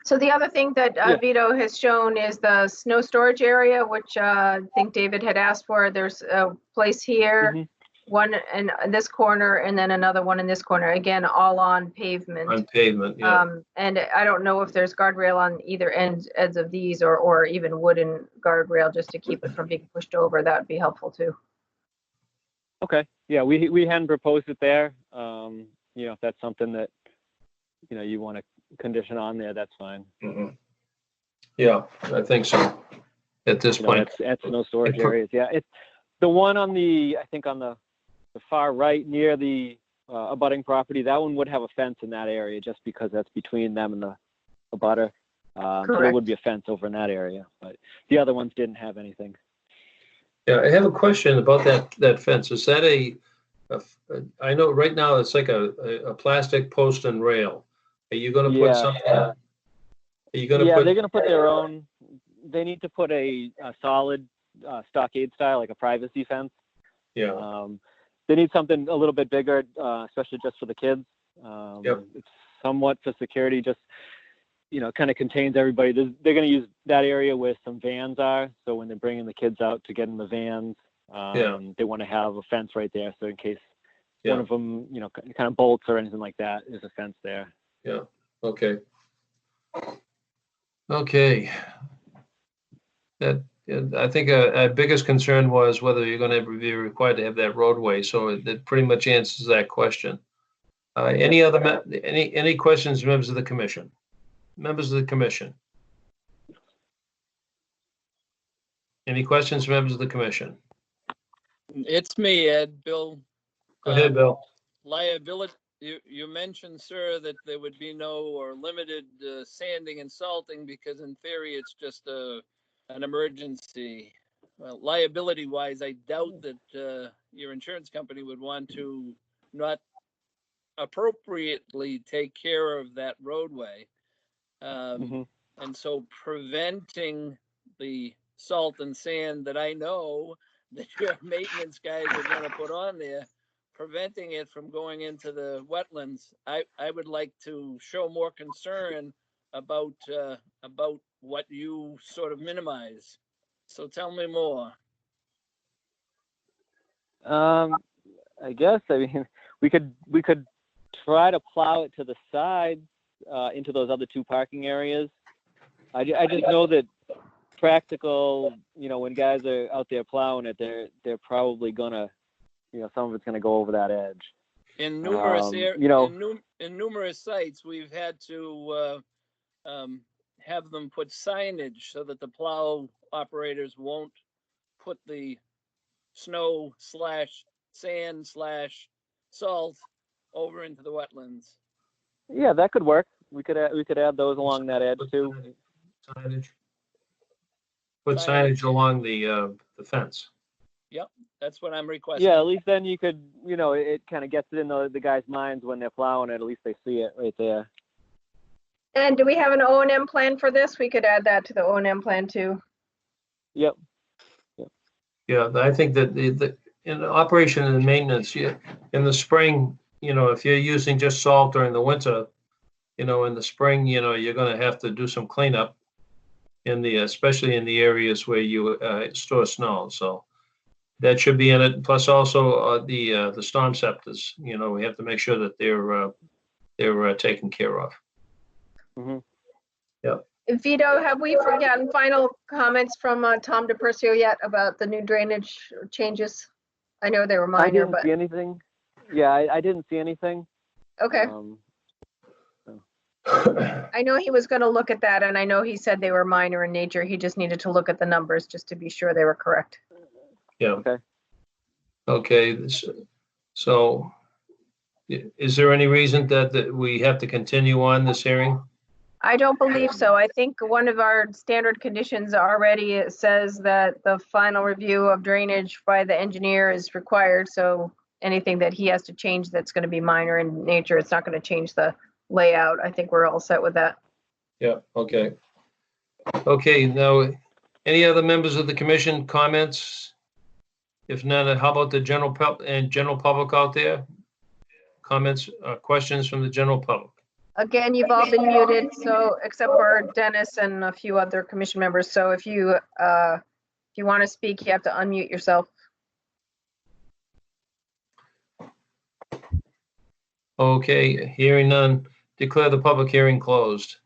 So the other thing that Vito has shown is the snow storage area, which I think David had asked for. There's a place here, one in this corner, and then another one in this corner. Again, all on pavement. On pavement, yeah. And I don't know if there's guardrail on either ends of these, or even wooden guardrail just to keep it from being pushed over. That would be helpful too. Okay. Yeah, we hadn't proposed it there. If that's something that you want to condition on there, that's fine. Mm-hmm. Yeah, I think so. At this point, that's no storage areas. Yeah, it's the one on the far right near the abutting property. That one would have a fence in that area just because that's between them and the abutter. So there would be a fence over in that area, but the other ones didn't have anything. Yeah, I have a question about that fence. Is that I know right now it's like a plastic post and rail. Are you going to put something? Are you going to put? They're going to put their own. They need to put a solid stockade style, like a privacy fence. Yeah. They need something a little bit bigger, especially just for the kids. It's somewhat for security, just kind of contains everybody. They're going to use that area where some vans are. So when they're bringing the kids out to get in the vans, they want to have a fence right there. So in case one of them, kind of bolts or anything like that, there's a fence there. Yeah. Okay. Okay. I think our biggest concern was whether you're going to be required to have that roadway. So that pretty much answers that question. Any questions, members of the commission? Members of the commission? Any questions, members of the commission? It's me, Ed. Bill. Go ahead, Bill. Liability. You mentioned, sir, that there would be no or limited sanding and salting because in theory it's just an emergency. Well, liability-wise, I doubt that your insurance company would want to not appropriately take care of that roadway. And so preventing the salt and sand that I know that your maintenance guys are going to put on there, preventing it from going into the wetlands, I would like to show more concern about what you sort of minimize. So tell me more. I guess, we could try to plow it to the sides into those other two parking areas. I just know that practical, when guys are out there plowing it, they're probably gonna, some of it's gonna go over that edge. In numerous in numerous sites, we've had to have them put signage so that the plow operators won't put the snow / sand / salt over into the wetlands. Yeah, that could work. We could add those along that edge too. Signage. Put signage along the fence. Yep, that's what I'm requesting. Yeah, at least then you could, it kind of gets it in the guys' minds when they're plowing it. At least they see it right there. And do we have an O&M plan for this? We could add that to the O&M plan too. Yep. Yeah, I think that the in operation and maintenance, in the spring, if you're using just salt during the winter, in the spring, you're going to have to do some cleanup especially in the areas where you store snow. So that should be in it. Plus also the storm scepters, we have to make sure that they're taken care of. Yeah. Vito, have we gotten final comments from Tom DePercio yet about the new drainage changes? I know they were minor, I didn't but see anything. Yeah, I didn't see anything. Okay. I know he was going to look at that, and I know he said they were minor in nature. He just needed to look at the numbers just to be sure they were correct. Yeah. Okay. So is there any reason that we have to continue on this hearing? I don't believe so. I think one of our standard conditions already it says that the final review of drainage by the engineer is required. So anything that he has to change that's going to be minor in nature, it's not going to change the layout. I think we're all set with that. Yeah, okay. Okay, now, any other members of the commission comments? If not, how about the general public out there? Comments, questions from the general public? Again, you've all been muted, so except for Dennis and a few other commission members. So if you want to speak, you have to unmute yourself. Okay, hearing none, declare the public hearing closed.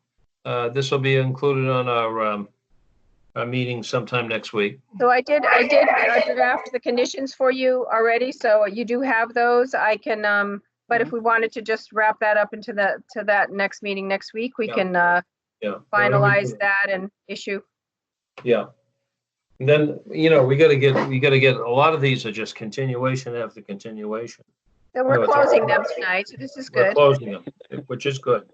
This will be included on our meeting sometime next week. So I did draft the conditions for you already, so you do have those. I can, but if we wanted to just wrap that up into that next meeting next week, we can finalize that and issue. Yeah. And then, we gotta get, a lot of these are just continuation after continuation. So we're closing them tonight, so this is good. We're closing them, which is good.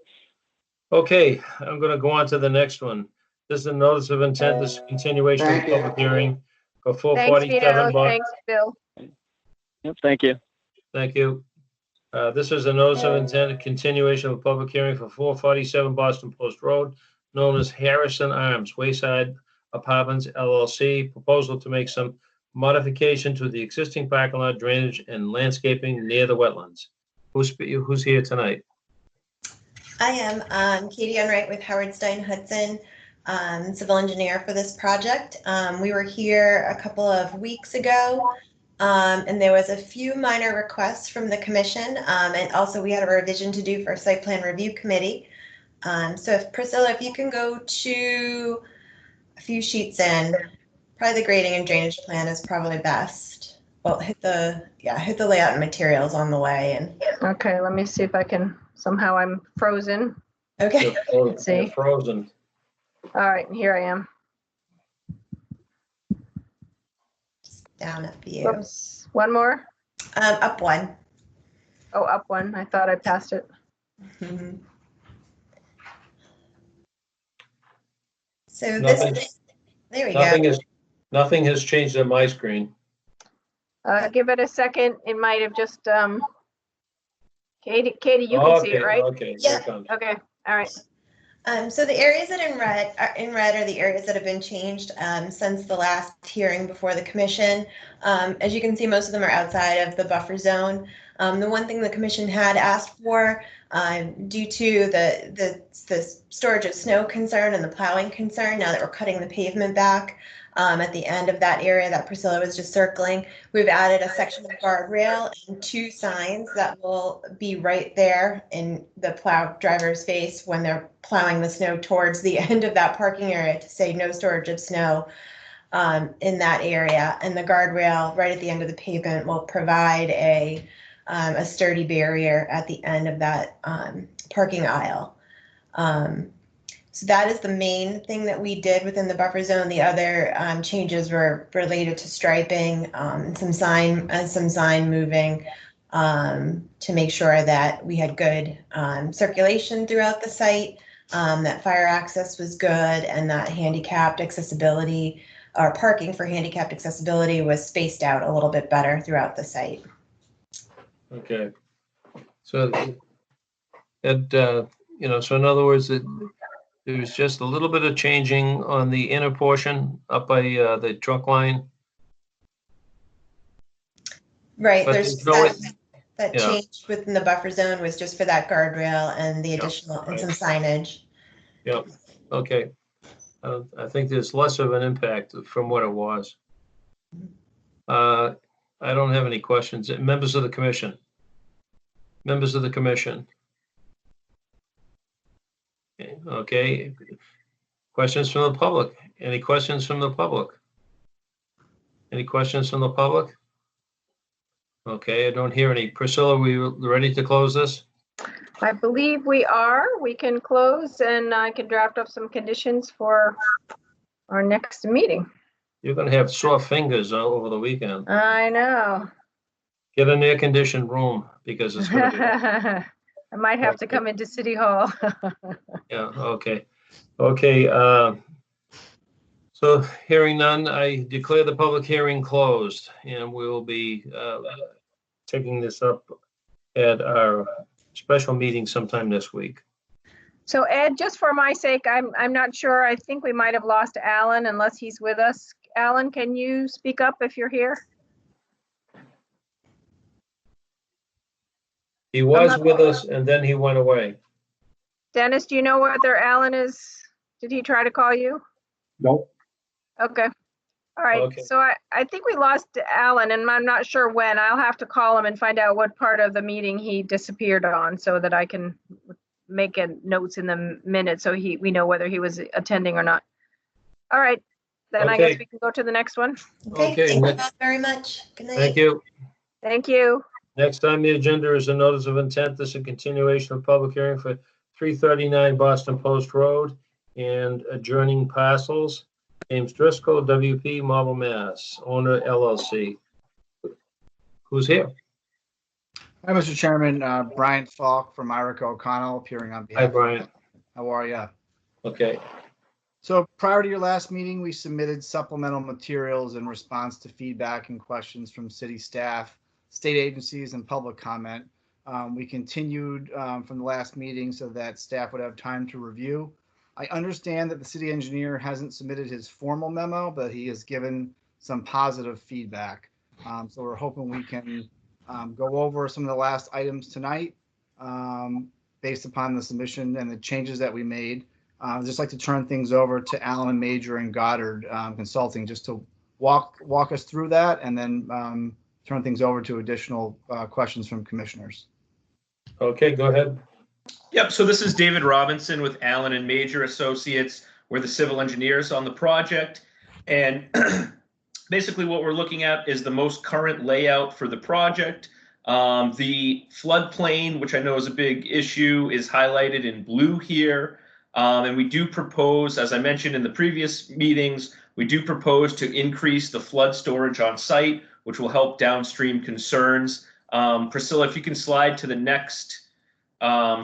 Okay, I'm gonna go on to the next one. This is a notice of intent, this is a continuation of the public hearing for Thanks, 447. Vito. Thanks, Bill. Yep, thank you. Thank you. This is a notice of intent, a continuation of a public hearing for 447 Boston Post Road, known as Harrison Arms Wayside Apartments LLC. Proposal to make some modification to the existing parking lot drainage and landscaping near the wetlands. Who's here tonight? I am Katie Enright with Howard Stein Hudson, civil engineer for this project. We were here a couple of weeks ago, and there was a few minor requests from the commission, and also we had a revision to do for site plan review committee. So if Priscilla, if you can go to a few sheets in, probably the grading and drainage plan is probably best. Well, hit the layout and materials on the way. And okay, let me see if I can. Somehow I'm frozen. Okay. Let's see. You're frozen. All right, here I am. Down a few. Oops. One more? Up one. Oh, up one. I thought I passed it. Mm-hmm. So there we go. Nothing has changed on my screen. Give it a second. It might have just, Katie, you can see it, right? Okay. Yeah. Okay. All right. So the areas that in red are the areas that have been changed since the last hearing before the commission. As you can see, most of them are outside of the buffer zone. The one thing the commission had asked for, due to the storage of snow concern and the plowing concern, now that we're cutting the pavement back at the end of that area that Priscilla was just circling, we've added a section of guardrail and 2 signs that will be right there in the plow driver's face when they're plowing the snow towards the end of that parking area to say no storage of snow in that area. And the guardrail right at the end of the pavement will provide a sturdy barrier at the end of that parking aisle. So that is the main thing that we did within the buffer zone. The other changes were related to striping, some sign moving to make sure that we had good circulation throughout the site, that fire access was good, and that handicapped accessibility or parking for handicapped accessibility was spaced out a little bit better throughout the site. Okay. So so in other words, there's just a little bit of changing on the inner portion up by the truck line. Right, But there's that changed within the buffer zone was just for that guardrail and the additional and some signage. Yep. Okay. I think there's less of an impact from what it was. I don't have any questions. Members of the commission. Members of the commission. Okay. Questions from the public? Any questions from the public? Any questions from the public? Okay, I don't hear any. Priscilla, are we ready to close this? I believe we are. We can close and I can draft up some conditions for our next meeting. You're going to have sore fingers over the weekend. I know. Get an air-conditioned room because it's going to I might have to come into City Hall. Yeah, okay. Okay, so hearing none, I declare the public hearing closed, and we will be taking this up at our special meeting sometime this week. So Ed, just for my sake, I'm not sure. I think we might have lost Alan unless he's with us. Alan, can you speak up if you're here? He was with us and then he went away. Dennis, do you know whether Alan is, did he try to call you? Nope. Okay. All right. Okay. So I think we lost Alan and I'm not sure when. I'll have to call him and find out what part of the meeting he disappeared on so that I can make notes in the minutes so we know whether he was attending or not. All right. Then I guess we can go to the next one. Okay, thank you all very much. Good night. Thank you. Thank you. Next on the agenda is a notice of intent. This is a continuation of public hearing for 339 Boston Post Road and adjourning parcels. James Driscoll, WP, Marlborough, Mass, owner LLC. Who's here? Hi, Mr. Chairman. Brian Falk from Irica O'Connell appearing on behalf. Hi, Brian. How are you? Okay. So prior to your last meeting, we submitted supplemental materials in response to feedback and questions from city staff, state agencies, and public comment. We continued from the last meeting so that staff would have time to review. I understand that the city engineer hasn't submitted his formal memo, but he has given some positive feedback. So we're hoping we can go over some of the last items tonight based upon the submission and the changes that we made. I'd just like to turn things over to Alan Major and Goddard Consulting just to walk us through that and then turn things over to additional questions from commissioners. Okay, go ahead. Yep, so this is David Robinson with Allen and Major Associates. We're the civil engineers on the project. And basically what we're looking at is the most current layout for the project. The floodplain, which I know is a big issue, is highlighted in blue here. And we do propose, as I mentioned in the previous meetings, we do propose to increase the flood storage on site, which will help downstream concerns. Priscilla, if you can slide to the next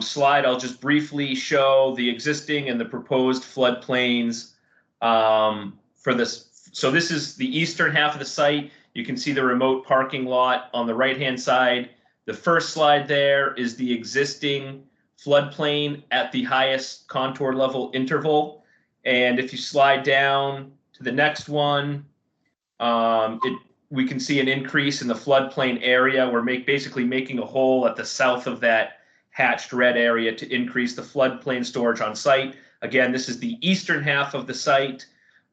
slide, I'll just briefly show the existing and the proposed floodplains for this. So this is the eastern half of the site. You can see the remote parking lot on the right-hand side. The first slide there is the existing floodplain at the highest contour level interval. And if you slide down to the next one, we can see an increase in the floodplain area. We're basically making a hole at the south of that hatched red area to increase the floodplain storage on site. Again, this is the eastern half of the site.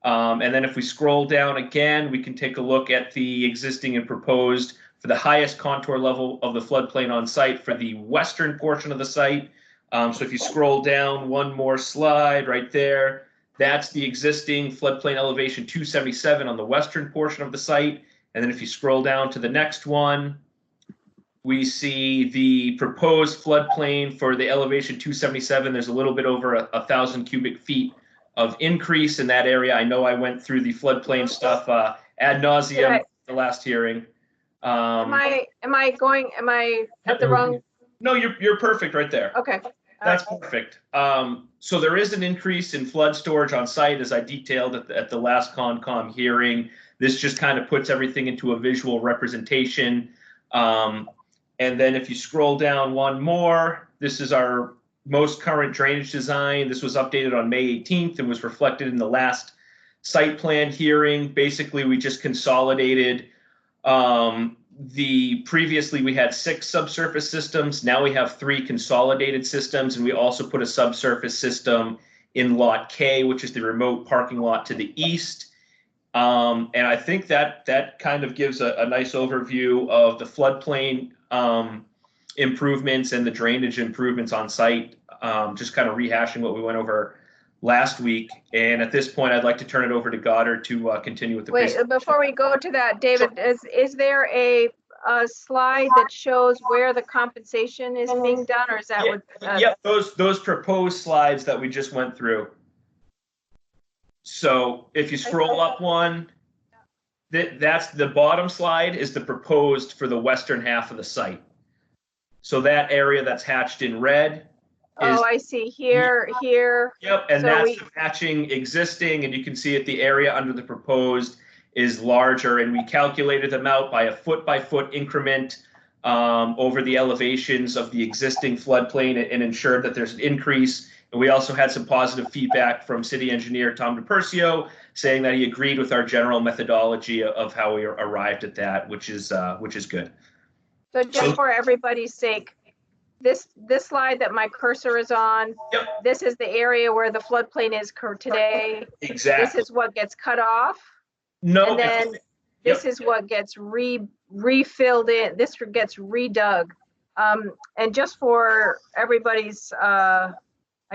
And then if we scroll down again, we can take a look at the existing and proposed for the highest contour level of the floodplain on site for the western portion of the site. So if you scroll down one more slide right there, that's the existing floodplain elevation 277 on the western portion of the site. And then if you scroll down to the next one, we see the proposed floodplain for the elevation 277. There's a little bit over 1,000 cubic feet of increase in that area. I know I went through the floodplain stuff ad nauseum the last hearing. Am I at the wrong? No, you're perfect right there. Okay. That's perfect. So there is an increase in flood storage on site, as I detailed at the last Concom hearing. This just kind of puts everything into a visual representation. And then if you scroll down one more, this is our most current drainage design. This was updated on May 18th and was reflected in the last site plan hearing. Basically, we just consolidated previously we had 6 subsurface systems. Now we have 3 consolidated systems, and we also put a subsurface system in lot K, which is the remote parking lot to the east. And I think that kind of gives a nice overview of the floodplain improvements and the drainage improvements on site, just kind of rehashing what we went over last week. And at this point, I'd like to turn it over to Goddard to continue with the presentation. Wait, before we go to that, David, is there a slide that shows where the compensation is being done, or is that those proposed slides that we just went through. So if you scroll up one, that's the bottom slide is the proposed for the western half of the site. So that area that's hatched in red is, Oh, I see. Here. yep, and So that's the matching existing, and you can see it, the area under the proposed is larger, and we calculated them out by a foot-by-foot increment over the elevations of the existing floodplain and ensured that there's an increase. And we also had some positive feedback from city engineer Tom DePercio saying that he agreed with our general methodology of how we arrived at that, which is good. So just for everybody's sake, this slide that my cursor is on, this is the area where the floodplain is today. Exactly. This is what gets cut off. No. And then this is what gets refilled in. This gets redug. And just for everybody's, I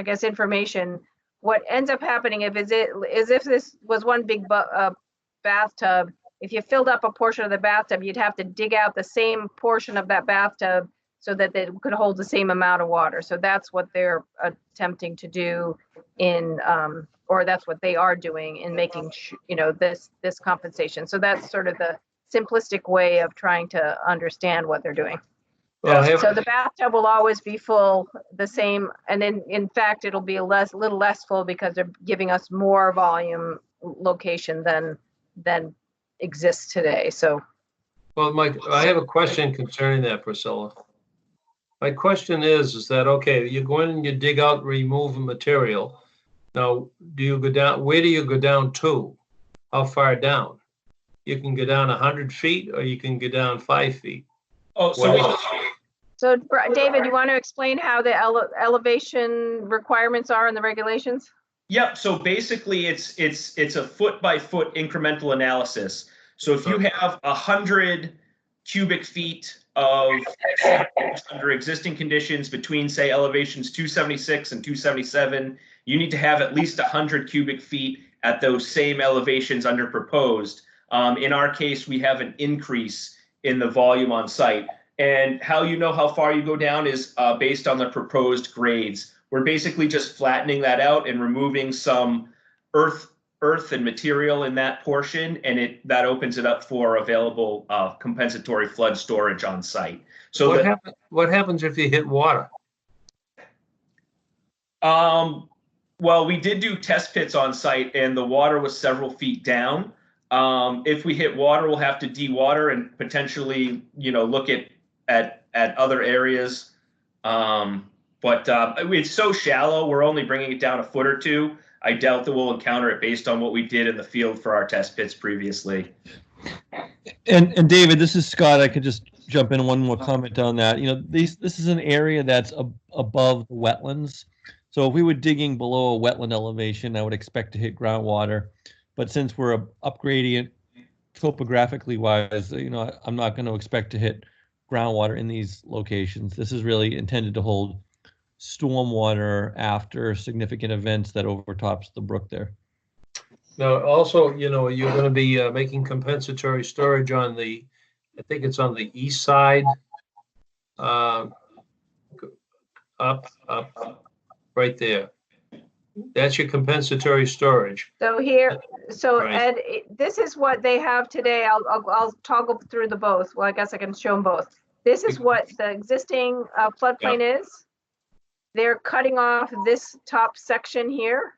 guess, information, what ends up happening if this was one big bathtub, if you filled up a portion of the bathtub, you'd have to dig out the same portion of that bathtub so that they could hold the same amount of water. So that's what they're attempting to do or that's what they are doing in making, this compensation. So that's sort of the simplistic way of trying to understand what they're doing. So the bathtub will always be full, the same, and in fact, it'll be a little less full because they're giving us more volume location than exists today. So, well, Mike, I have a question concerning that, Priscilla. My question is that, okay, you go in and you dig out, remove material. Now, do you go down? Where do you go down to? How far down? You can go down 100 feet, or you can go down 5 feet. Oh, so David, you want to explain how the elevation requirements are in the regulations? Yep. So basically, it's a foot by foot incremental analysis. So if you have 100 cubic feet of under existing conditions between, say, elevations 276 and 277, you need to have at least 100 cubic feet at those same elevations under proposed. In our case, we have an increase in the volume on site. And how you know how far you go down is based on the proposed grades. We're basically just flattening that out and removing some earth and material in that portion, and that opens it up for available compensatory flood storage on site. So what happens if you hit water? Well, we did do test pits on site, and the water was several feet down. If we hit water, we'll have to dewater and potentially, look at other areas. But it's so shallow, we're only bringing it down a foot or two. I doubt that we'll encounter it based on what we did in the field for our test pits previously. And David, this is Scott. I could just jump in one more comment on that. This is an area that's above the wetlands. So if we were digging below a wetland elevation, I would expect to hit groundwater. But since we're up gradient topographically wise, I'm not going to expect to hit groundwater in these locations. This is really intended to hold stormwater after significant events that overtops the brook there. Now, also, you're going to be making compensatory storage on I think it's on the east side, up, right there. That's your compensatory storage. So here, Right. Ed, this is what they have today. I'll toggle through the both. Well, I guess I can show them both. This is what the existing floodplain is. They're cutting off this top section here.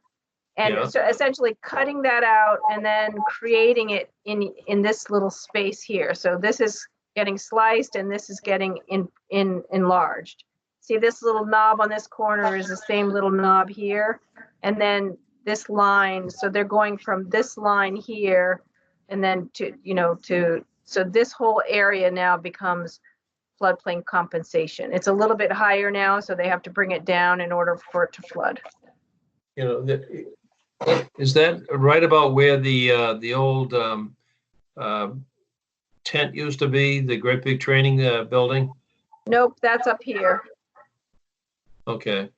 And so essentially cutting that out and then creating it in this little space here. So this is getting sliced and this is getting enlarged. See this little knob on this corner is the same little knob here. And then this line, so they're going from this line here and then so this whole area now becomes floodplain compensation. It's a little bit higher now, so they have to bring it down in order for it to flood. Is that right about where the old tent used to be, the great big training building? Nope, that's up here. Okay.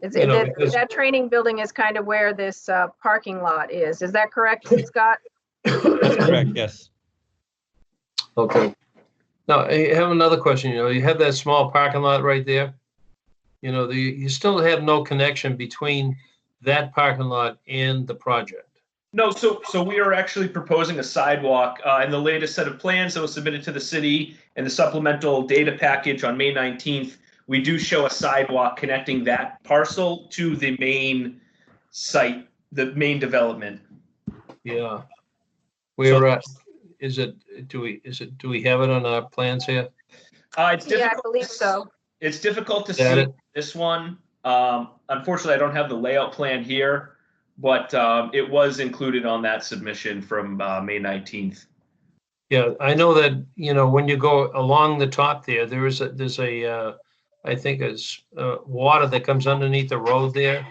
That training building is kind of where this parking lot is. Is that correct, Scott? That's correct, yes. Okay. Now, I have another question. You have that small parking lot right there. You still have no connection between that parking lot and the project. No, so we are actually proposing a sidewalk in the latest set of plans that was submitted to the city and the supplemental data package on May 19th. We do show a sidewalk connecting that parcel to the main site, the main development. Yeah. Where, do we have it on our plans here? It's Yeah, I difficult. believe so. It's difficult to Is that see it? this one. Unfortunately, I don't have the layout plan here, but it was included on that submission from May 19th. Yeah, I know that, when you go along the top there's a, I think it's water that comes underneath the road there.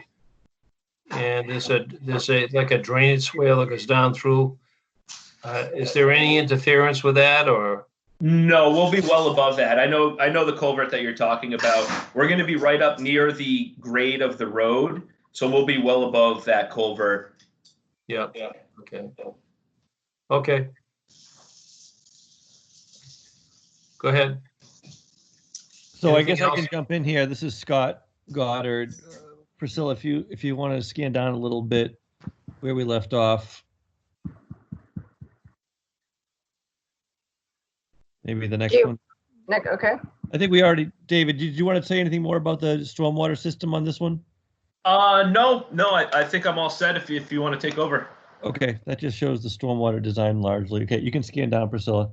And there's like a drainage swale that goes down through. Is there any interference with that, or? No, we'll be well above that. I know the culvert that you're talking about. We're going to be right up near the grade of the road, so we'll be well above that culvert. Yeah. Okay. Go ahead. So Anything I guess I else? can jump in here. This is Scott Goddard. Priscilla, if you want to scan down a little bit where we left off. Maybe the next one. Okay. I think we already, David, did you want to say anything more about the stormwater system on this one? No, I think I'm all set if you want to take over. Okay, that just shows the stormwater design largely. Okay, you can scan down, Priscilla.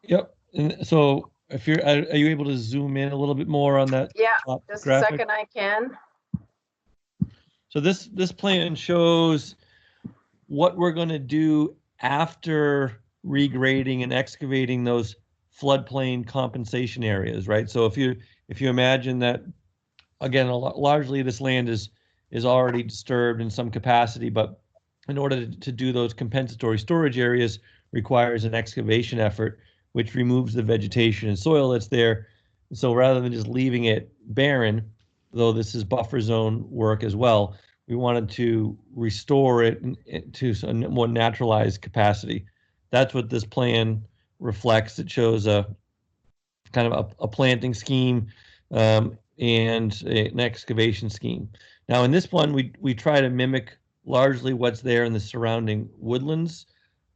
Yep, and so if are you able to zoom in a little bit more on that? Yeah, top just graphic? a second, I can. So this plan shows what we're going to do after regrading and excavating those floodplain compensation areas, right? So if you imagine that, again, largely this land is already disturbed in some capacity, but in order to do those compensatory storage areas requires an excavation effort, which removes the vegetation and soil that's there. So rather than just leaving it barren, though this is buffer zone work as well, we wanted to restore it to a more naturalized capacity. That's what this plan reflects. It shows a kind of a planting scheme and an excavation scheme. Now in this one, we try to mimic largely what's there in the surrounding woodlands.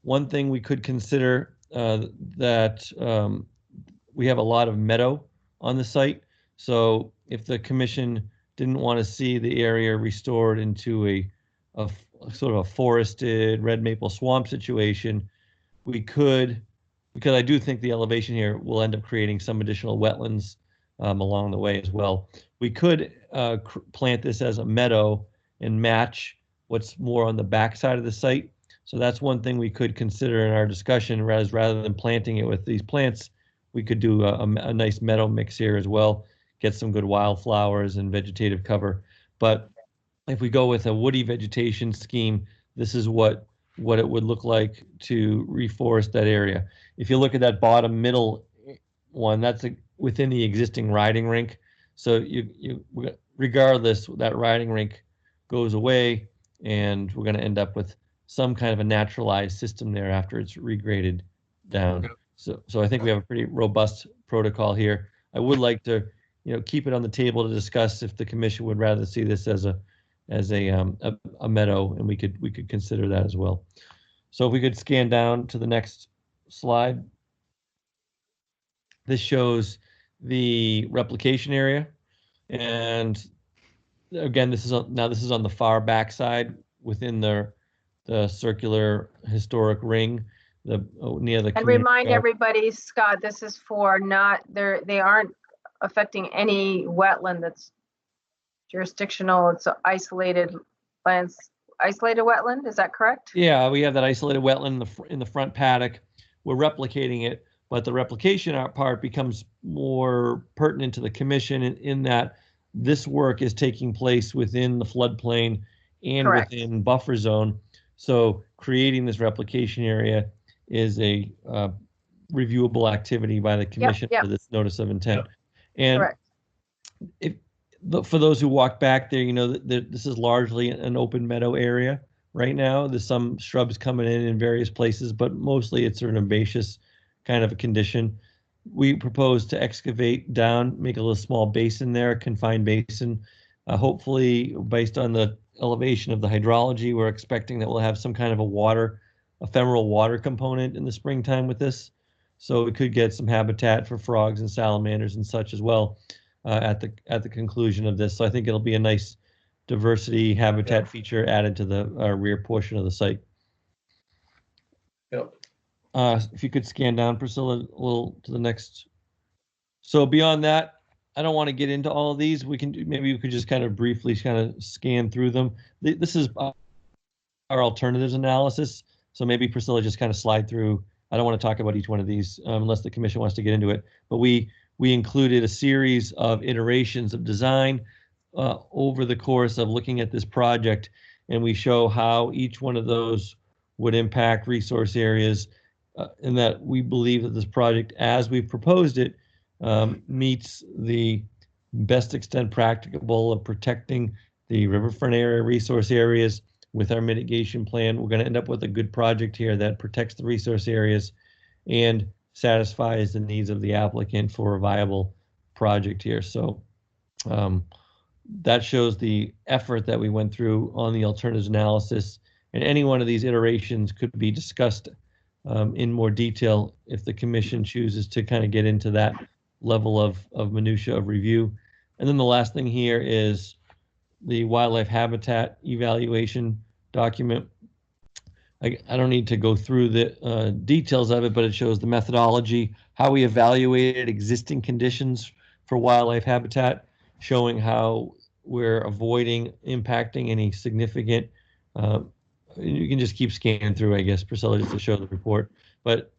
One thing we could consider that we have a lot of meadow on the site. So if the commission didn't want to see the area restored into a sort of a forested red maple swamp situation, we could, because I do think the elevation here will end up creating some additional wetlands along the way as well. We could plant this as a meadow and match what's more on the back side of the site. So that's one thing we could consider in our discussion, whereas rather than planting it with these plants, we could do a nice meadow mix here as well, get some good wildflowers and vegetative cover. But if we go with a woody vegetation scheme, this is what it would look like to reforest that area. If you look at that bottom middle one, that's within the existing riding rink. So regardless, that riding rink goes away, and we're going to end up with some kind of a naturalized system there after it's regraded down. So I think we have a pretty robust protocol here. I would like to, keep it on the table to discuss if the commission would rather see this as a meadow, and we could consider that as well. So if we could scan down to the next slide. This shows the replication area, and again, this is on the far back side within the circular historic ring, near the. And remind everybody, Scott, this is for they aren't affecting any wetland that's jurisdictional. It's an isolated wetland. Is that correct? Yeah, we have that isolated wetland in the front paddock. We're replicating it, but the replication part becomes more pertinent to the commission in that this work is taking place within the floodplain and Correct. within buffer zone. So creating this replication area is a reviewable activity by the commission Yep. for this notice of intent. And Correct. For those who walk back there, this is largely an open meadow area right now. There's some shrubs coming in various places, but mostly it's an herbaceous kind of a condition. we propose to excavate down, make a little small basin there, a confined basin. Hopefully, based on the elevation of the hydrology, we're expecting that we'll have some kind of ephemeral water component in the springtime with this. So we could get some habitat for frogs and salamanders and such as well at the conclusion of this. So I think it'll be a nice diversity habitat feature added to the rear portion of the site. Yep. If you could scan down, Priscilla, a little to the next. So beyond that, I don't want to get into all of these. Maybe we could just kind of briefly kind of scan through them. This is our alternatives analysis. So maybe Priscilla just kind of slide through. I don't want to talk about each one of these unless the commission wants to get into it. But we included a series of iterations of design over the course of looking at this project, and we show how each one of those would impact resource areas, and that we believe that this project, as we've proposed it, meets the best extent practicable of protecting the riverfront area resource areas. With our mitigation plan, we're going to end up with a good project here that protects the resource areas and satisfies the needs of the applicant for a viable project here. So that shows the effort that we went through on the alternatives analysis, and any one of these iterations could be discussed in more detail if the commission chooses to kind of get into that level of minutia of review. And then the last thing here is the wildlife habitat evaluation document. I don't need to go through the details of it, but it shows the methodology, how we evaluated existing conditions for wildlife habitat, showing how we're avoiding impacting any significant, you can just keep scanning through, I guess, Priscilla, just to show the report, but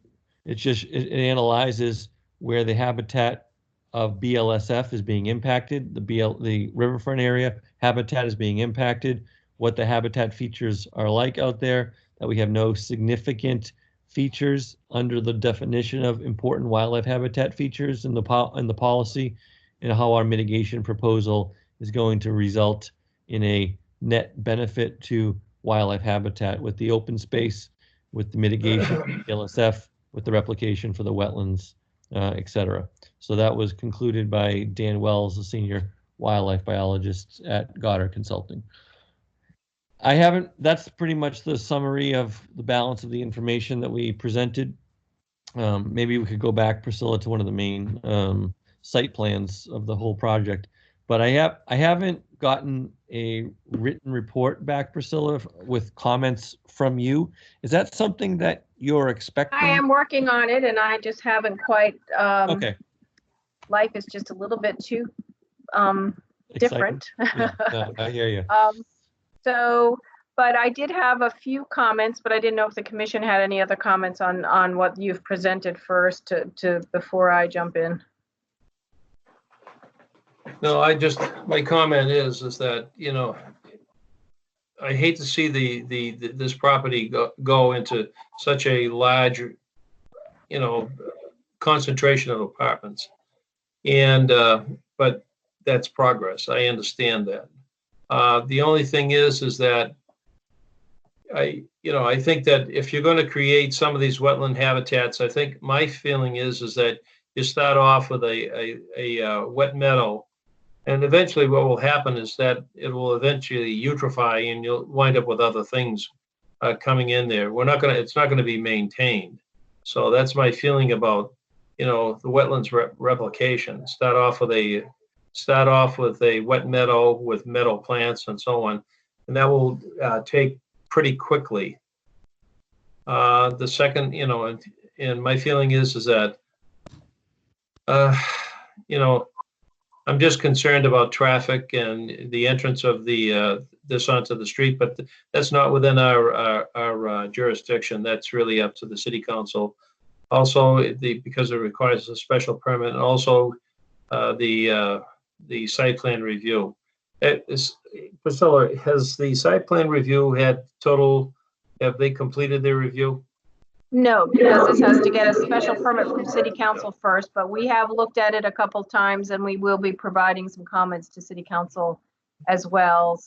it analyzes where the habitat of BLSF is being impacted, the riverfront area habitat is being impacted, what the habitat features are like out there, that we have no significant features under the definition of important wildlife habitat features in the policy, and how our mitigation proposal is going to result in a net benefit to wildlife habitat with the open space, with the mitigation, BLSF, with the replication for the wetlands, et cetera. So that was concluded by Dan Wells, the senior wildlife biologist at Goddard Consulting. That's pretty much the summary of the balance of the information that we presented. Maybe we could go back, Priscilla, to one of the main site plans of the whole project. But I haven't gotten a written report back, Priscilla, with comments from you. Is that something that you're expecting? I am working on it, and I just haven't quite. Okay. Life is just a little bit too different. Yeah, no, I hear you. But I did have a few comments, but I didn't know if the commission had any other comments on what you've presented first to before I jump in. No, my comment is that, I hate to see this property go into such a large, concentration of apartments. And, but that's progress. I understand that. The only thing is that I think that if you're going to create some of these wetland habitats, I think my feeling is that you start off with a wet meadow, and eventually what will happen is that it will eventually eutrophy, and you'll wind up with other things coming in there. It's not going to be maintained. So that's my feeling about, the wetlands replication. Start off with a wet meadow with meadow plants and so on, and that will take pretty quickly. The second, and my feeling is that, I'm just concerned about traffic and the entrance of this onto the street, but that's not within our jurisdiction. That's really up to the city council. Also, because it requires a special permit, and also the site plan review. Priscilla, has the site plan review have they completed their review? No, because this has to get a special permit from city council first, but we have looked at it a couple times, and we will be providing some comments to city council as well.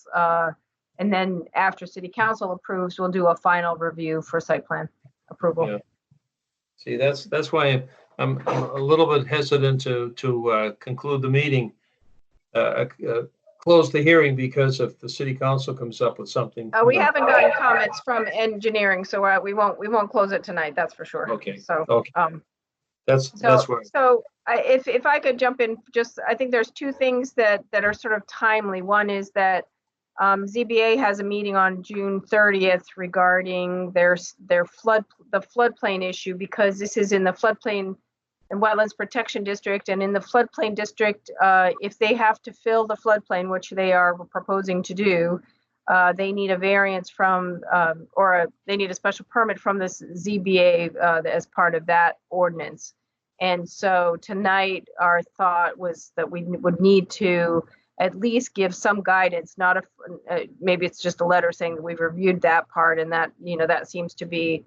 And then after city council approves, we'll do a final review for site plan approval. Yeah. See, that's why I'm a little bit hesitant to conclude the meeting, close the hearing, because if the city council comes up with something. We haven't gotten comments from engineering, so we won't close it tonight, that's for sure. Okay. So, Okay. That's where. So if I could jump in, I think there's two things that are sort of timely. One is that ZBA has a meeting on June 30th regarding the floodplain issue, because this is in the floodplain and wetlands protection district, and in the floodplain district, if they have to fill the floodplain, which they are proposing to do, they need a variance from they need a special permit from this ZBA as part of that ordinance. And so tonight our thought was that we would need to at least give some guidance, not maybe it's just a letter saying that we've reviewed that part and that, that seems to be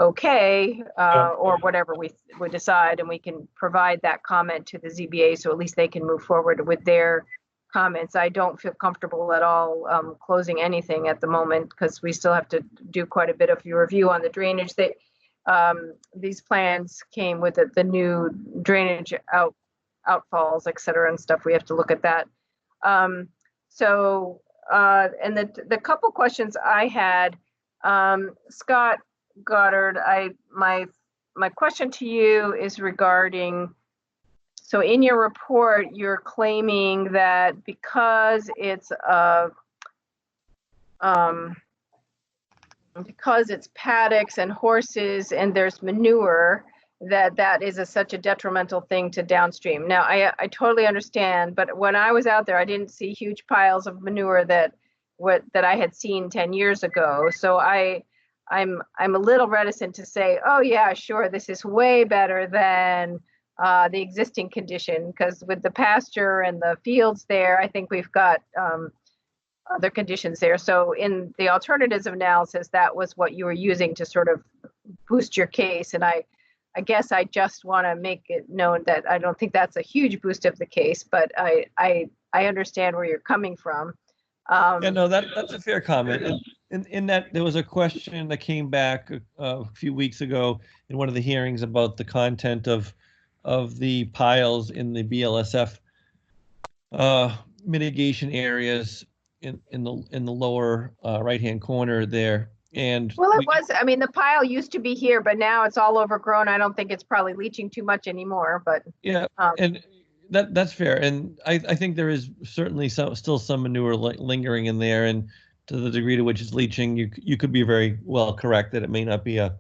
okay, or whatever we decide, and we can provide that comment to the ZBA so at least they can move forward with their comments. I don't feel comfortable at all closing anything at the moment, because we still have to do quite a bit of review on the drainage. These plans came with the new drainage outfalls, et cetera, and stuff. We have to look at that. And the couple questions I had, Scott Goddard, my question to you is regarding, so in your report, you're claiming that because it's paddocks and horses and there's manure, that is such a detrimental thing to downstream. Now, I totally understand, but when I was out there, I didn't see huge piles of manure that I had seen 10 years ago. So I'm a little reticent to say, oh yeah, sure, this is way better than the existing condition, because with the pasture and the fields there, I think we've got other conditions there. So in the alternatives analysis, that was what you were using to sort of boost your case. And I guess I just want to make it known that I don't think that's a huge boost of the case, but I understand where you're coming from. Yeah, no, that's a fair comment. In that there was a question that came back a few weeks ago in one of the hearings about the content of the piles in the BLSF mitigation areas in the lower right-hand corner there. And well, the pile used to be here, but now it's all overgrown. I don't think it's probably leaching too much anymore, but yeah, and that's fair. And I think there is certainly still some manure lingering in there, and to the degree to which it's leaching, you could be very well correct that it may not be an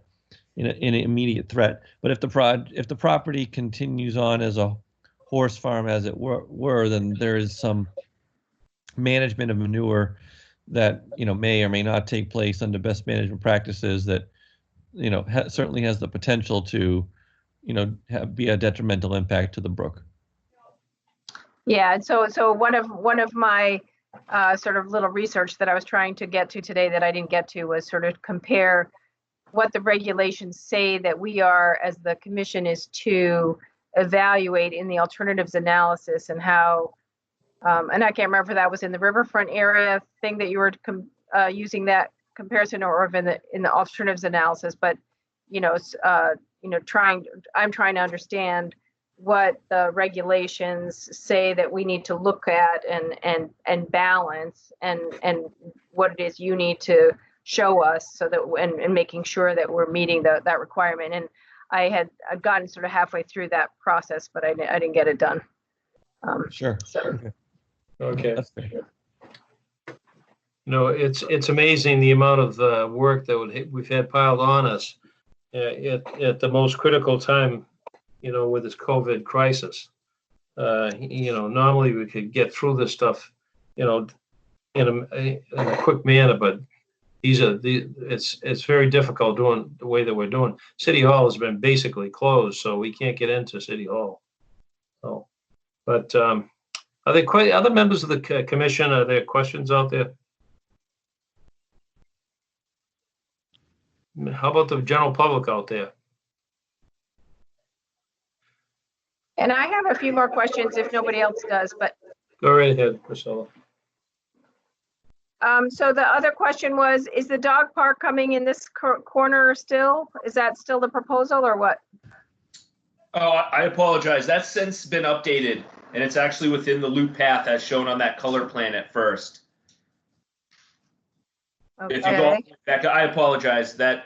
immediate threat. But if the property continues on as a horse farm as it were, then there is some management of manure that may or may not take place under best management practices that certainly has the potential to be a detrimental impact to the brook. Yeah, and so one of my sort of little research that I was trying to get to today that I didn't get to was sort of compare what the regulations say that we are, as the commission, is to evaluate in the alternatives analysis, and how, and I can't remember if that was in the riverfront area thing that you were using that comparison, or if in the alternatives analysis, but I'm trying to understand what the regulations say that we need to look at and balance, and what it is you need to show us, so that and making sure that we're meeting that requirement. And I'd gotten sort of halfway through that process, but I didn't get it done. Sure. So. Okay. That's fair. No, it's amazing the amount of work that we've had piled on us at the most critical time, with this COVID crisis. Normally we could get through this stuff, in a quick manner, but it's very difficult doing the way that we're doing. City Hall has been basically closed, so we can't get into City Hall. So, but are there quite other members of the commission? Are there questions out there? How about the general public out there? And I have a few more questions if nobody else does, but. Go right ahead, Priscilla. So the other question was, is the dog park coming in this corner still? Is that still the proposal, or what? Oh, I apologize. That's since been updated, and it's actually within the loop path as shown on that color plan at first. Okay. If you go back, I apologize that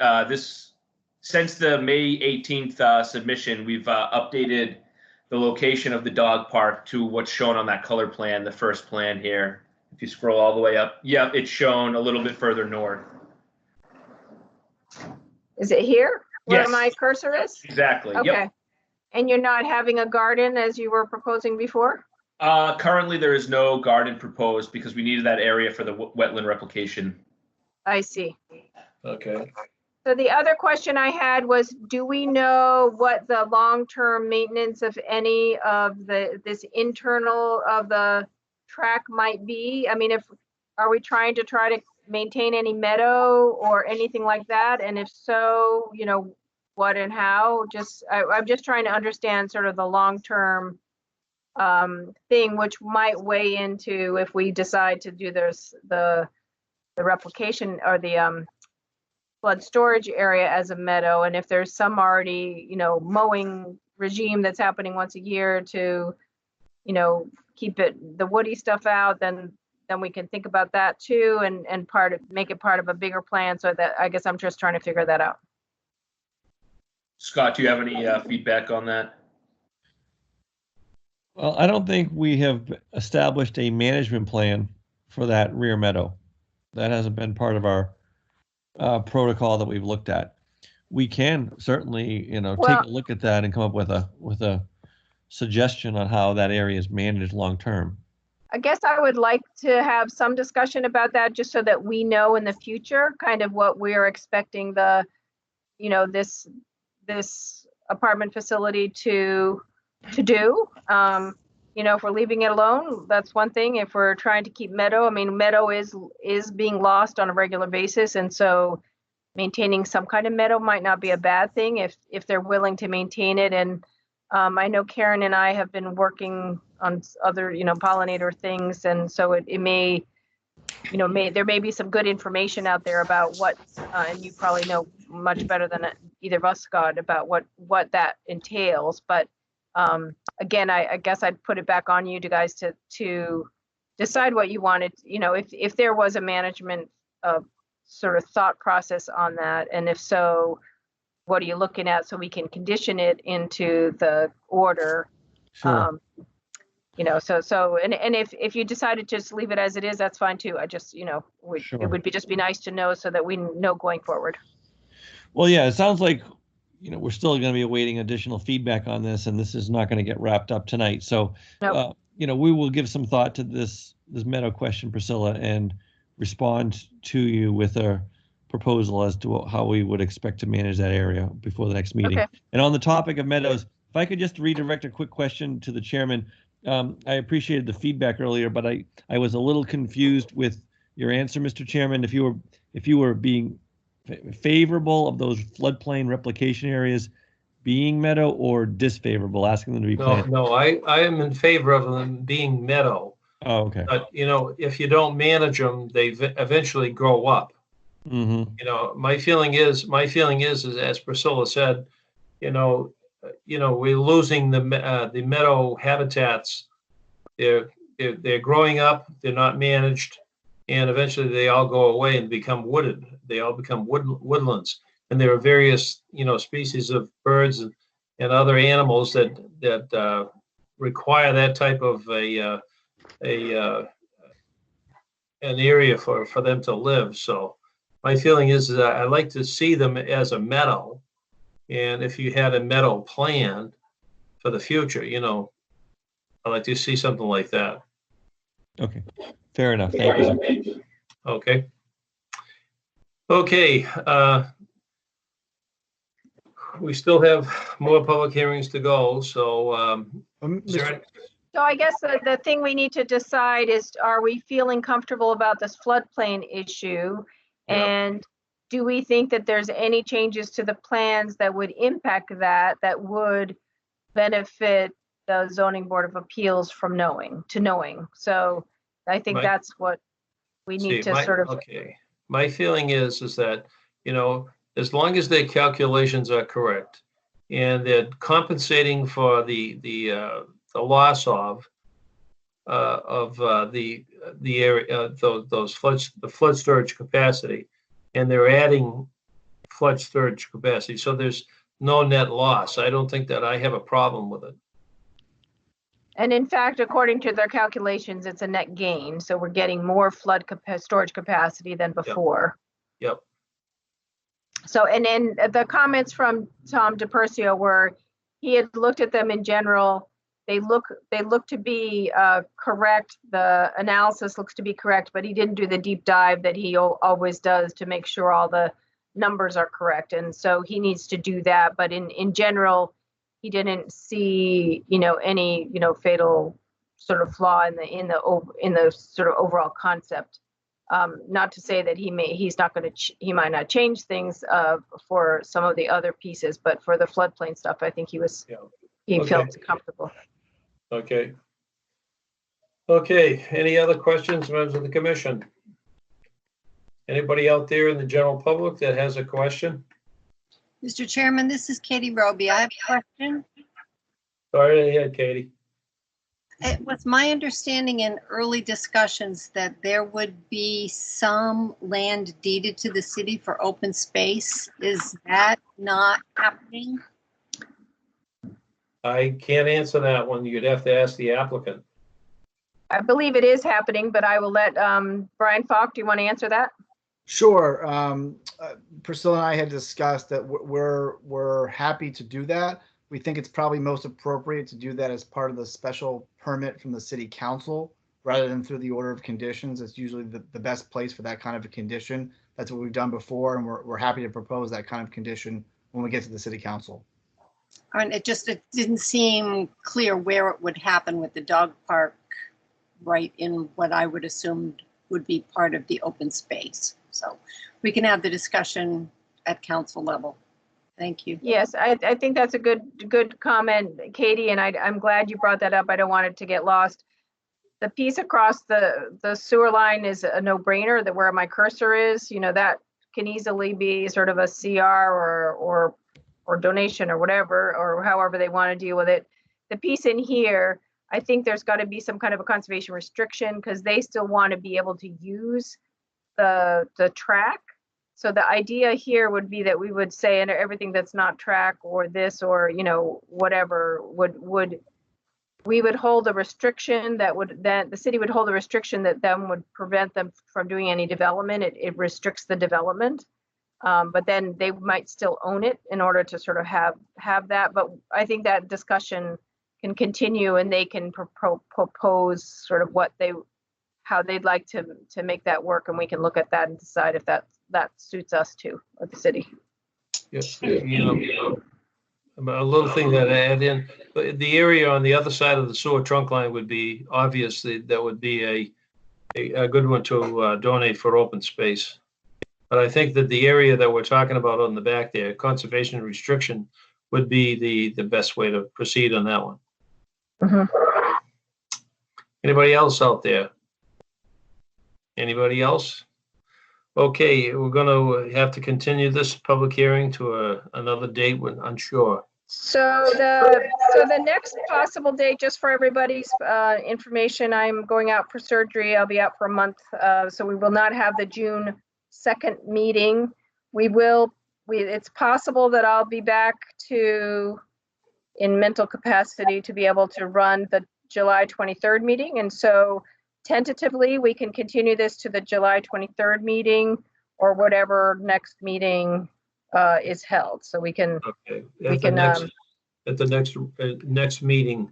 since the May 18th submission, we've updated the location of the dog park to what's shown on that color plan, the first plan here. If you scroll all the way up, yeah, it's shown a little bit further north. Is it here? Where Yes. my cursor is? Exactly. Okay. Yep. And you're not having a garden as you were proposing before? Currently, there is no garden proposed because we needed that area for the wetland replication. I see. Okay. So the other question I had was, do we know what the long-term maintenance of any of this internal of the track might be? I mean, are we trying to maintain any meadow or anything like that? And if so, you know, what and how? I'm just trying to understand sort of the long-term thing, which might weigh into if we decide to do the replication or the flood storage area as a meadow, and if there's some already, you know, mowing regime that's happening once a year to, you know, keep the woody stuff out, then we can think about that too, and make it part of a bigger plan. So that, I guess I'm just trying to figure that out. Scott, do you have any feedback on that? Well, I don't think we have established a management plan for that rear meadow. That hasn't been part of our protocol that we've looked at. We can certainly, you know, take a look at that and come up with a suggestion on how that area is managed long term. I guess I would like to have some discussion about that, just so that we know in the future kind of what we're expecting you know, this apartment facility to do. You know, if we're leaving it alone, that's one thing. If we're trying to keep meadow, I mean, meadow is being lost on a regular basis, and so maintaining some kind of meadow might not be a bad thing if they're willing to maintain it. And I know Karen and I have been working on other, you know, pollinator things, and so it may, you know, there may be some good information out there about what, and you probably know much better than either of us, Scott, about what that entails. But again, I guess I'd put it back on you guys to decide what you wanted. You know, if there was a management sort of thought process on that, and if so, what are you looking at so we can condition it into the order? Sure. You know, and if you decide to just leave it as it is, that's fine too. I just, you know, it would just be nice to know so that we know going forward. Well, yeah, it sounds like, you know, we're still going to be awaiting additional feedback on this, and this is not going to get wrapped up tonight. So, nope. You know, we will give some thought to this meadow question, Priscilla, and respond to you with a proposal as to how we would expect to manage that area before the next meeting. Okay. And on the topic of meadows, if I could just redirect a quick question to the chairman. I appreciated the feedback earlier, but I was a little confused with your answer, Mr. Chairman. If you were being favorable of those floodplain replication areas being meadow, or disfavorable, asking them to be planted? No, I am in favor of them being meadow. Oh, okay. But, you know, if you don't manage them, they eventually grow up. Mm-hmm. You know, my feeling is, as Priscilla said, you know, we're losing the meadow habitats. They're growing up. They're not managed, and eventually they all go away and become wooded. They all become woodlands, and there are various, you know, species of birds and other animals that require that type of an area for them to live. So my feeling is that I like to see them as a meadow. And if you had a meadow plan for the future, you know, I'd like to see something like that. Okay, fair enough. Thank you. Okay. Okay. We still have more public hearings to go. So, So I guess the thing we need to decide is, are we feeling comfortable about this floodplain issue? Yeah. And do we think that there's any changes to the plans that would impact that would benefit the zoning board of appeals from knowing? So I think that's what we need to sort of. Okay. My feeling is that, you know, as long as their calculations are correct, and they're compensating for the loss of the area, the flood storage capacity, and they're adding flood storage capacity. So there's no net loss. I don't think that I have a problem with it. And in fact, according to their calculations, it's a net gain. So we're getting more flood storage capacity than before. Yep. So, and then the comments from Tom DePercio were, he had looked at them in general. They look to be correct. The analysis looks to be correct, but he didn't do the deep dive that he always does to make sure all the numbers are correct. And so he needs to do that. But in general, he didn't see, any, fatal sort of flaw in the sort of overall concept. Not to say that he might not change things for some of the other pieces, but for the floodplain stuff, I think he felt comfortable. Okay. Okay. Any other questions, members of the commission? Anybody out there in the general public that has a question? Mr. Chairman, this is Katie Roby. I have a question. Go right ahead, Katie. It was my understanding in early discussions that there would be some land deeded to the city for open space. Is that not happening? I can't answer that one. You'd have to ask the applicant. I believe it is happening, but I will let Brian Falk, do you want to answer that? Sure. Priscilla and I had discussed that we're happy to do that. We think it's probably most appropriate to do that as part of the special permit from the city council rather than through the order of conditions. It's usually the best place for that kind of a condition. That's what we've done before, and we're happy to propose that kind of condition when we get to the city council. And it didn't seem clear where it would happen with the dog park right in what I would assume would be part of the open space. So we can have the discussion at council level. Thank you. Yes, I think that's a good comment, Katie, and I'm glad you brought that up. I don't want it to get lost. The piece across the sewer line is a no-brainer, that where my cursor is, that can easily be sort of a CR or donation or whatever, or however they want to deal with it. The piece in here, I think there's got to be some kind of a conservation restriction because they still want to be able to use the track. So the idea here would be that we would say, and everything that's not track or this or whatever we would hold a restriction that the city would hold a restriction that then would prevent them from doing any development. It restricts the development. But then they might still own it in order to sort of have that. But I think that discussion can continue, and they can propose sort of how they'd like to make that work, and we can look at that and decide if that suits us too, or the city. Yes, a little thing that I add in, the area on the other side of the sewer trunk line would be obviously that would be a good one to donate for open space. But I think that the area that we're talking about on the back there, conservation restriction, would be the best way to proceed on that one. Mm-hmm. Anybody else out there? Anybody else? Okay, we're going to have to continue this public hearing to another date when unsure. So the next possible date, just for everybody's information, I'm going out for surgery. I'll be out for a month, so we will not have the June 2nd meeting. It's possible that I'll be back in mental capacity to be able to run the July 23rd meeting. And so tentatively, we can continue this to the July 23rd meeting or whatever next meeting is held. So we can, okay. At the next meeting.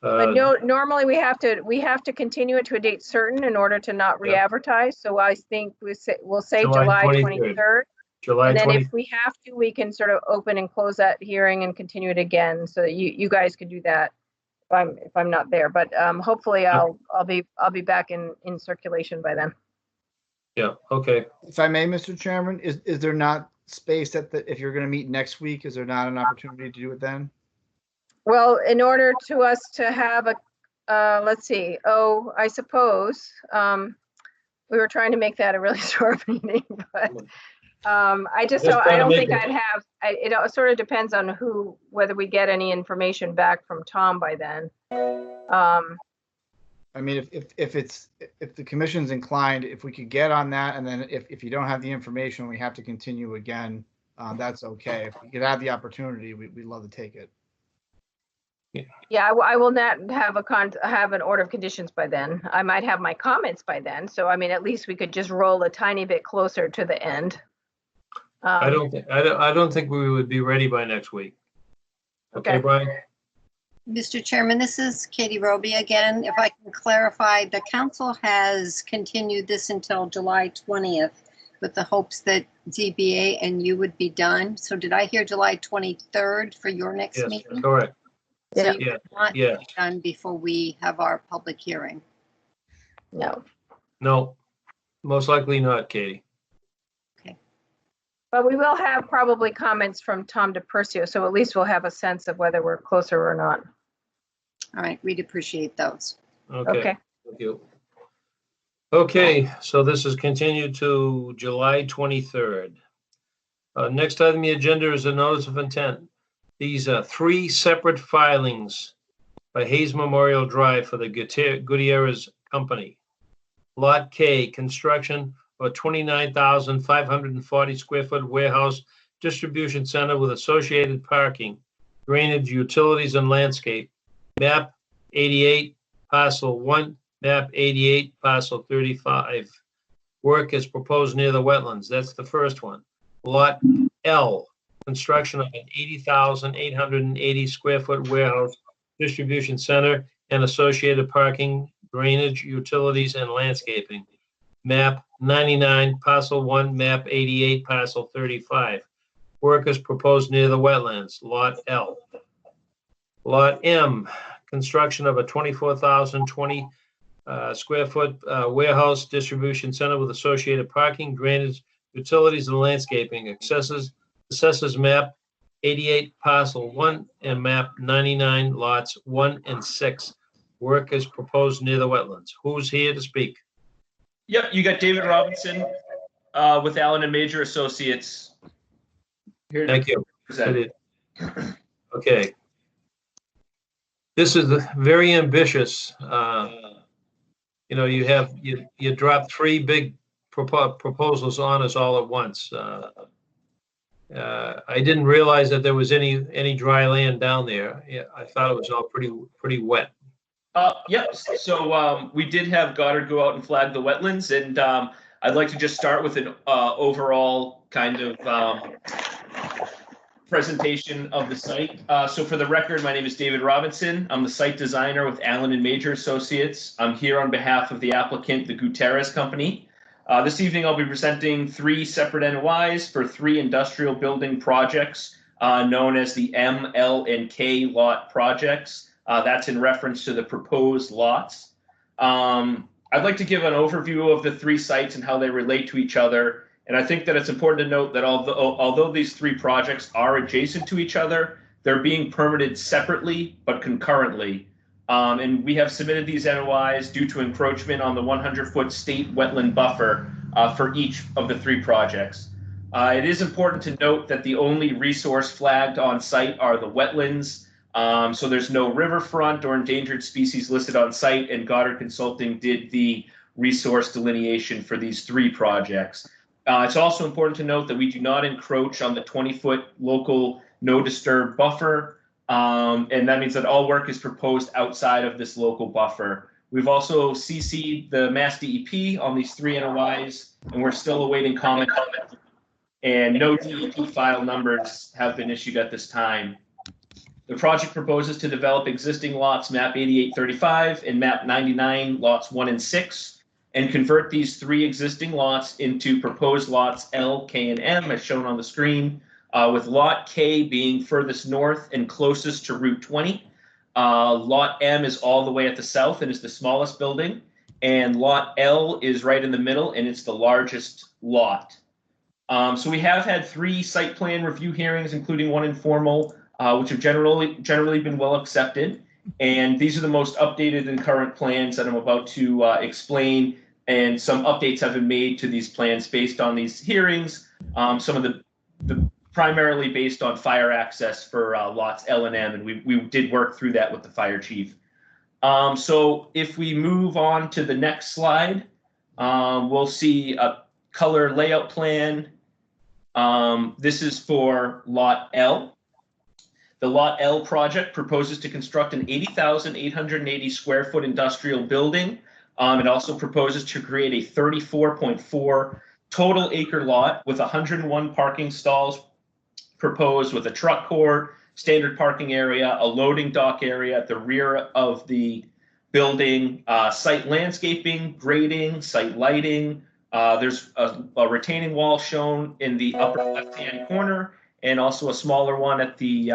But normally we have to continue it to a date certain in order to not re-advertise. So I think we'll say July 23rd. And then if we have to, we can sort of open and close that hearing and continue it again, so that you guys can do that if I'm not there. But hopefully I'll be back in circulation by then. Yeah. Okay. If I may, Mr. Chairman, is there not space if you're going to meet next week? Is there not an opportunity to do it then? Well, in order to us to have let's see. I suppose we were trying to make that a really short meeting, but I Just I trying to don't make think it- I'd have, it sort of depends on whether we get any information back from Tom by then. I mean, if the commission's inclined, if we could get on that, and then if you don't have the information, we have to continue again, that's okay. If we could have the opportunity, we'd love to take it. Yeah, I will not have have an order of conditions by then. I might have my comments by then. So, I mean, at least we could just roll a tiny bit closer to the end. I don't think we would be ready by next week. Okay, Okay. Brian? Mr. Chairman, this is Katie Roby again. If I can clarify, the council has continued this until July 20th with the hopes that ZBA and you would be done. So did I hear July 23rd for your next Yes, meeting? correct. So Yeah. you will not Yeah. be done before we have our public hearing. No. No, most likely not, Katie. But we will have probably comments from Tom DePercio, so at least we'll have a sense of whether we're closer or not. All right, we'd appreciate those. Okay. Okay. Thank you. Okay, so this is continued to July 23rd. Next item on the agenda is a notice of intent. These are 3 separate filings by Hayes Memorial Drive for the Gutierrez Company. Lot K, construction of a 29,540 square foot warehouse distribution center with associated parking, drainage, utilities, and landscape. Map 88, parcel 1, map 88, parcel 35. Work is proposed near the wetlands. That's the first one. Lot L, construction of an 80,880 square foot warehouse distribution center and associated parking, drainage, utilities, and landscaping. Map 99, parcel 1, map 88, parcel 35. Work is proposed near the wetlands. Lot L. Lot M, construction of a 24,020 square foot warehouse distribution center with associated parking, drainage, utilities, and landscaping. Assesses map 88, parcel 1, and map 99, lots 1 and 6. Work is proposed near the wetlands. Who's here to speak? Yep, you got David Robinson with Allen and Major Associates. Here to Thank you. present. Okay. This is very ambitious. You know, you drop 3 big proposals on us all at once. I didn't realize that there was any dry land down there. Yeah, I thought it was all pretty wet. Yep, so we did have Goddard go out and flag the wetlands, and I'd like to just start with an overall kind of presentation of the site. So for the record, my name is David Robinson. I'm the site designer with Allen and Major Associates. I'm here on behalf of the applicant, the Gutierrez Company. This evening, I'll be presenting 3 separate NOIs for 3 industrial building projects known as the M, L, and K lot projects. That's in reference to the proposed lots. I'd like to give an overview of the 3 sites and how they relate to each other. And I think that it's important to note that although these 3 projects are adjacent to each other, they're being permitted separately but concurrently. And we have submitted these NOIs due to encroachment on the 100-foot state wetland buffer for each of the 3 projects. It is important to note that the only resource flagged on site are the wetlands. So there's no riverfront or endangered species listed on site, and Goddard Consulting did the resource delineation for these 3 projects. It's also important to note that we do not encroach on the 20-foot local no disturb buffer, and that means that all work is proposed outside of this local buffer. We've also CC'd the Mass DEP on these 3 NOIs, and we're still awaiting comment, and no DEP file numbers have been issued at this time. The project proposes to develop existing lots map 8835 and map 99 lots 1 and 6 and convert these 3 existing lots into proposed lots L, K, and M as shown on the screen, with lot K being furthest north and closest to Route 20. Lot M is all the way at the south and is the smallest building, and lot L is right in the middle and it's the largest lot. So we have had 3 site plan review hearings, including 1 informal, which have generally been well accepted. And these are the most updated and current plans that I'm about to explain and some updates have been made to these plans based on these hearings. Some of the primarily based on fire access for lots L and M, and we did work through that with the fire chief. So if we move on to the next slide, we'll see a color layout plan. This is for Lot L. The Lot L project proposes to construct an 80,880 square foot industrial building. It also proposes to create a 34.4 total acre lot with 101 parking stalls proposed, with a truck court, standard parking area, a loading dock area at the rear of the building, site landscaping, grading, site lighting. There's a retaining wall shown in the upper left-hand corner, and also a smaller one at the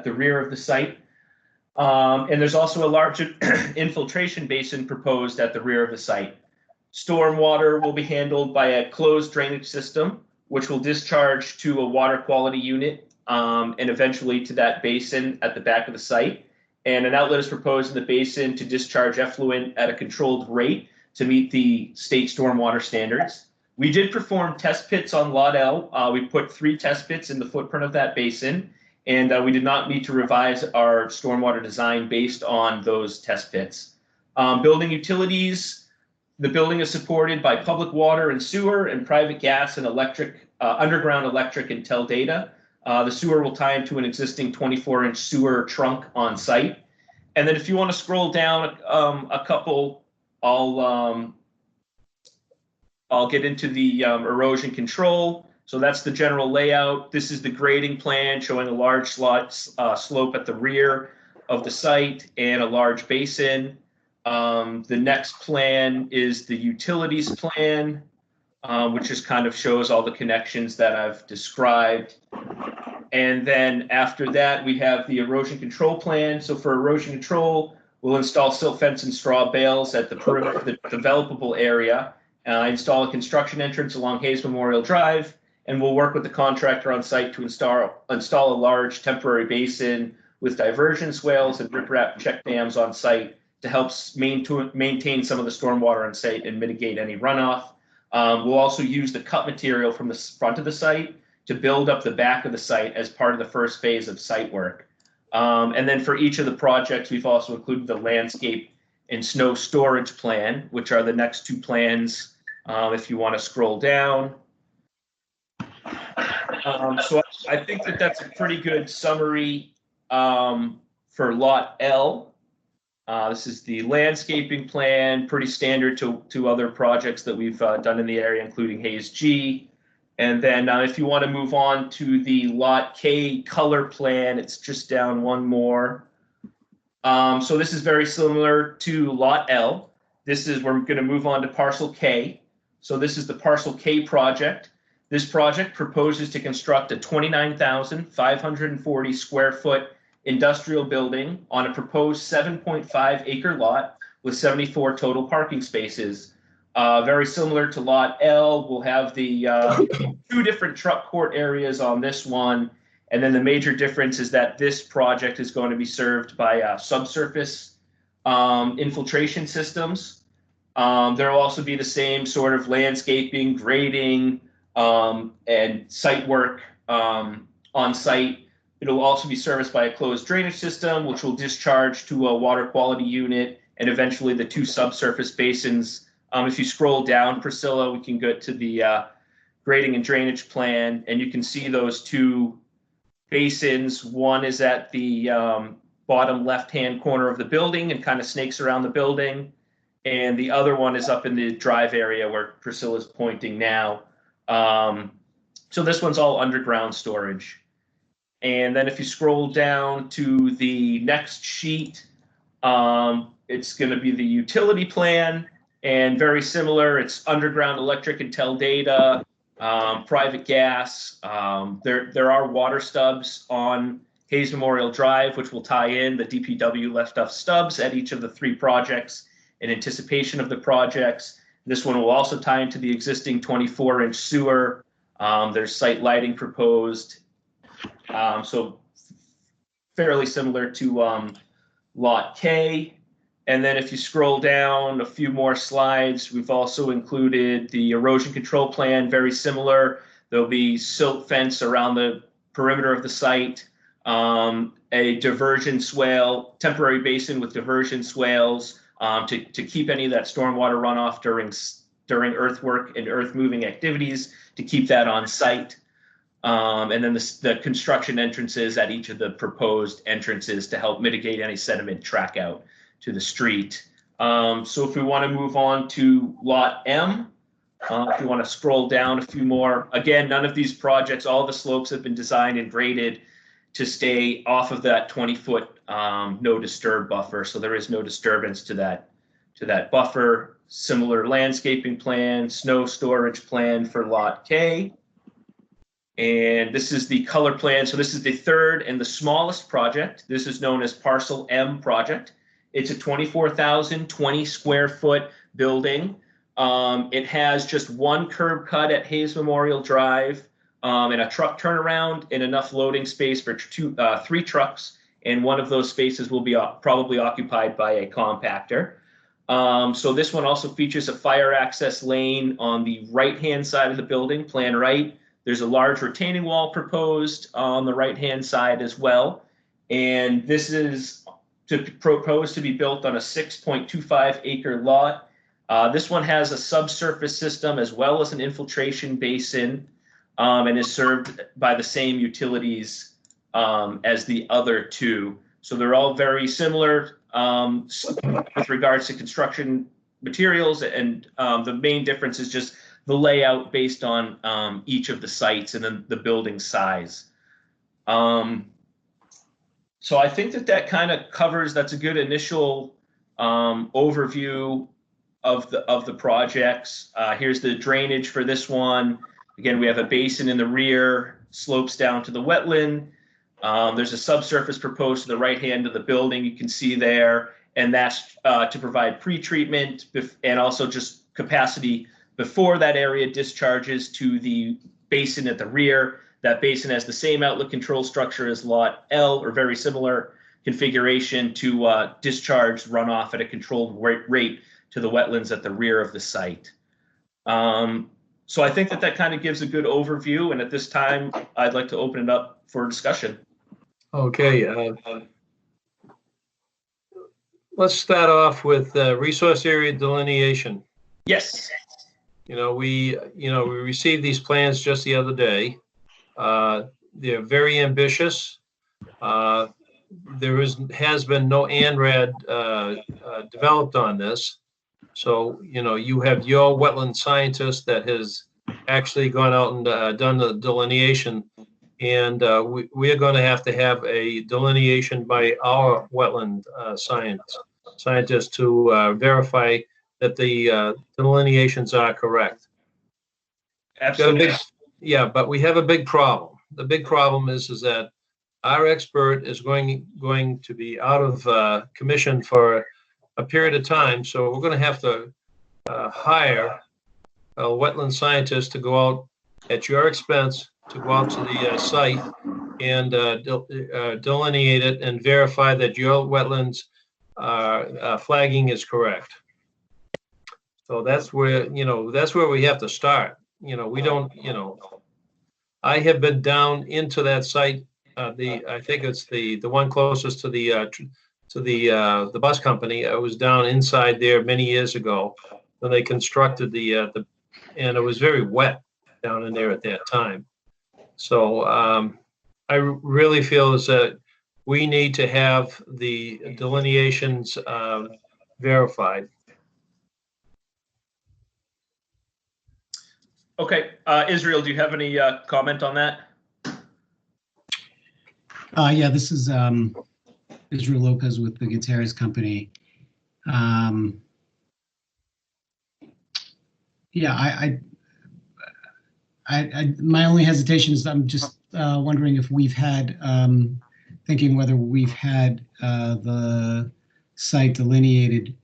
rear of the site. And there's also a large infiltration basin proposed at the rear of the site. Stormwater will be handled by a closed drainage system, which will discharge to a water quality unit and eventually to that basin at the back of the site. And an outlet is proposed in the basin to discharge effluent at a controlled rate to meet the state stormwater standards. We did perform test pits on Lot L. We put 3 test pits in the footprint of that basin, and we did not need to revise our stormwater design based on those test pits. Building utilities, the building is supported by public water and sewer and private gas and electric, underground electric and tel data. The sewer will tie into an existing 24-inch sewer trunk on site. And then if you want to scroll down a couple, I'll get into the erosion control. So that's the general layout. This is the grading plan showing a large slope at the rear of the site and a large basin. The next plan is the utilities plan, which just kind of shows all the connections that I've described. And then after that, we have the erosion control plan. So for erosion control, we'll install silt fence and straw bales at the perimeter of the developable area, install a construction entrance along Hayes Memorial Drive, and we'll work with the contractor on site to install a large temporary basin with diversion swales and riprap check dams on site to help maintain some of the stormwater on site and mitigate any runoff. We'll also use the cut material from the front of the site to build up the back of the site as part of the first phase of site work. And then for each of the projects, we've also included the landscape and snow storage plan, which are the next 2 plans. If you want to scroll down. So I think that that's a pretty good summary for Lot L. This is the landscaping plan, pretty standard to other projects that we've done in the area, including Hayes G. And then if you want to move on to the Lot K color plan, it's just down one more. So this is very similar to Lot L. We're going to move on to Parcel K. So this is the Parcel K project. This project proposes to construct a 29,540 square foot industrial building on a proposed 7.5 acre lot with 74 total parking spaces. Very similar to Lot L, we'll have the 2 different truck court areas on this one. And then the major difference is that this project is going to be served by subsurface infiltration systems. There will also be the same sort of landscaping, grading, and site work on site. It'll also be serviced by a closed drainage system, which will discharge to a water quality unit and eventually the 2 subsurface basins. If you scroll down, Priscilla, we can go to the grading and drainage plan, and you can see those 2 basins. One is at the bottom left-hand corner of the building and kind of snakes around the building. And the other one is up in the drive area where Priscilla's pointing now. So this one's all underground storage. And then if you scroll down to the next sheet, it's going to be the utility plan, and very similar. It's underground electric and tel data, private gas. There are water stubs on Hayes Memorial Drive, which will tie in. The DPW left off stubs at each of the 3 projects in anticipation of the projects. This one will also tie into the existing 24-inch sewer. There's site lighting proposed. So fairly similar to Lot K. And then if you scroll down a few more slides, we've also included the erosion control plan, very similar. There'll be silt fence around the perimeter of the site, a diversion swale, temporary basin with diversion swales to keep any of that stormwater runoff during earthwork and earth moving activities, to keep that on site. And then the construction entrances at each of the proposed entrances to help mitigate any sediment track out to the street. So if we want to move on to lot M, if you want to scroll down a few more, again, none of these projects, all the slopes have been designed and graded to stay off of that 20-foot no disturb buffer. So there is no disturbance to that buffer. Similar landscaping plan, snow storage plan for lot K. And this is the color plan. So this is the third and the smallest project. This is known as Parcel M project. It's a 24,020 square foot building. It has just one curb cut at Hayes Memorial Drive and a truck turnaround and enough loading space for 3 trucks. And one of those spaces will be probably occupied by a compactor. So this one also features a fire access lane on the right-hand side of the building, plan right. There's a large retaining wall proposed on the right-hand side as well. And this is proposed to be built on a 6.25 acre lot. This one has a subsurface system as well as an infiltration basin and is served by the same utilities as the other two. So they're all very similar with regards to construction materials, and the main difference is just the layout based on each of the sites and then the building size. So I think that kind of covers, that's a good initial overview of the projects. Here's the drainage for this one. Again, we have a basin in the rear, slopes down to the wetland. There's a subsurface proposed to the right hand of the building, you can see there, and that's to provide pre-treatment and also just capacity before that area discharges to the basin at the rear. That basin has the same outlet control structure as lot L, or very similar configuration to discharge runoff at a controlled rate to the wetlands at the rear of the site. So I think that kind of gives a good overview, and at this time, I'd like to open it up for discussion. Okay. Let's start off with resource area delineation. Yes. We received these plans just the other day. They're very ambitious. There has been no ANRAD developed on this. So, you have your wetland scientist that has actually gone out and done the delineation. And we are going to have a delineation by our wetland scientist to verify that the delineations are correct. Absolutely. Yeah, but we have a big problem. The big problem is that our expert is going to be out of commission for a period of time. So we're going to have to hire a wetland scientist to go out at your expense, to go out to the site and delineate it and verify that your wetlands flagging is correct. So that's where we have to start. We don't, I have been down into that site. I think it's the one closest to the bus company. I was down inside there many years ago when they constructed and it was very wet down in there at that time. So I really feel is that we need to have the delineations verified. Okay, Israel, do you have any comment on that? Yeah, this is Israel Lopez with the Gutierrez Company. Yeah, my only hesitation is I'm just wondering if we've had, thinking whether we've had the site delineated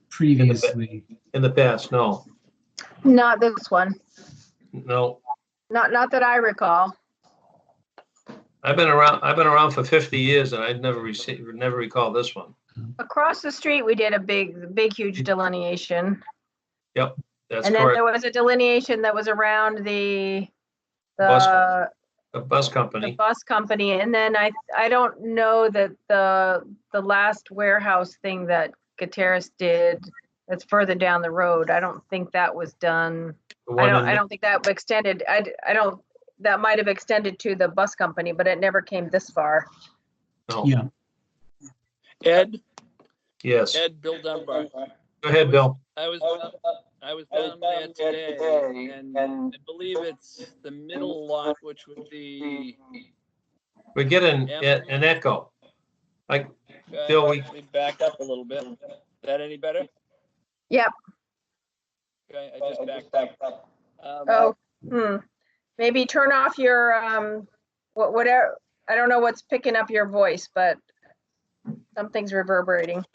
previously. In the past, no. Not this one. No. Not that I recall. I've been around for 50 years and I'd never recall this one. Across the street, we did a big, huge delineation. Yep, that's And then correct. there was a delineation that was around the The bus the company. bus company. And then I don't know that the last warehouse thing that Gutierrez did that's further down the road, I don't think that was done. I don't think that extended. I don't, that might have extended to the bus company, but it never came this far. No. Yeah. Ed, Yes. Ed, Bill Dunbar. Go ahead, Bill. I was down there today, and I believe it's the middle lot, which would be. We're getting an echo. Like, Bill, we back up a little bit. Is that any better? Yep. Okay, I just backed up. Maybe turn off your whatever. I don't know what's picking up your voice, but something's reverberating.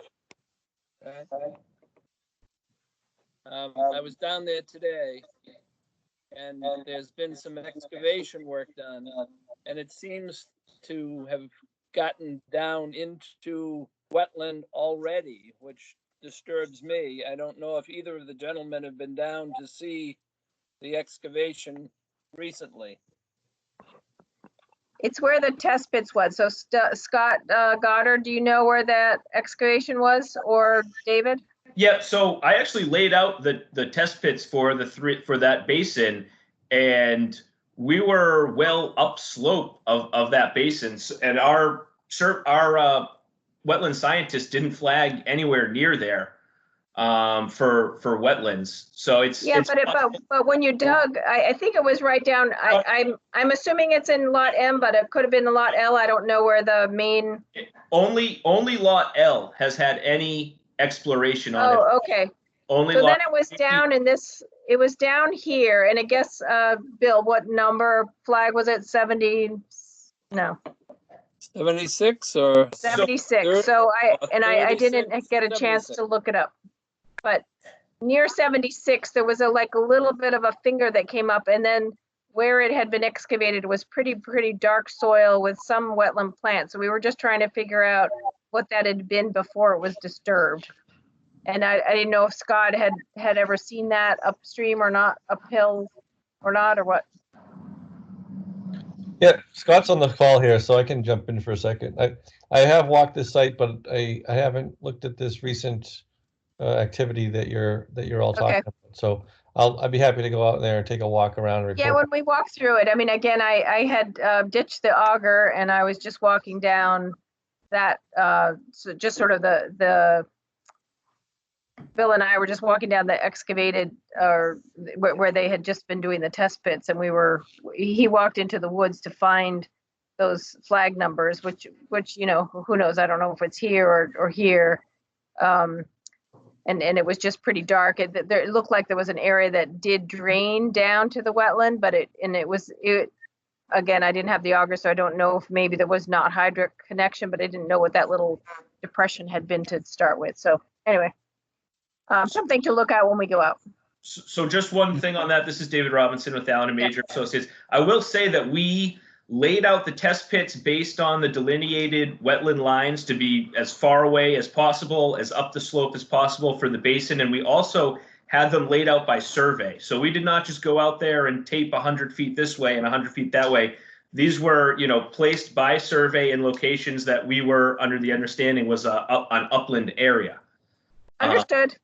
I was down there today, and there's been some excavation work done, and it seems to have gotten down into wetland already, which disturbs me. I don't know if either of the gentlemen have been down to see the excavation recently. It's where the test pits was. So Scott Goddard, do you know where that excavation was, or David? Yeah, so I actually laid out the test pits for that basin, and we were well upslope of that basin, and our wetland scientists didn't flag anywhere near there for wetlands. So it's but when you dug, I think it was right down. I'm assuming it's in lot M, but it could have been in lot L. I don't know where the main. Only lot L has had any exploration on it. Oh, okay. Only so lot. Then it was down in this. It was down here, and I guess Bill, what number flag was it? 70? No. 76 or 76. So I didn't get a chance to look it up, but near 76 there was a little bit of a finger that came up, and then where it had been excavated was pretty dark soil with some wetland plants. So we were just trying to figure out what that had been before it was disturbed. And I didn't know if Scott had ever seen that upstream or not, uphill or not, or what. Yeah, Scott's on the call here, so I can jump in for a second. I have walked this site, but I haven't looked at this recent activity that you're all talking about. So I'd be happy to go out there and take a walk around. And yeah, when we walked through it, I mean, again, I had ditched the auger, and I was just walking down that, so just sort of the Bill and I were just walking down the excavated, or where they had just been doing the test pits, and he walked into the woods to find those flag numbers, which you know, who knows? I don't know if it's here or here. And it was just pretty dark. It looked like there was an area that did drain down to the wetland, but it again, I didn't have the auger, so I don't know if maybe there was not hydric connection, but I didn't know what that little depression had been to start with. So anyway, something to look at when we go out. So just one thing on that. This is David Robinson with Allen & Major Associates. I will say that we laid out the test pits based on the delineated wetland lines to be as far away as possible, as up the slope as possible for the basin. And we also had them laid out by survey. So we did not just go out there and tape 100 feet this way and 100 feet that way. These were, placed by survey in locations that we were under the understanding was an upland area. Understood.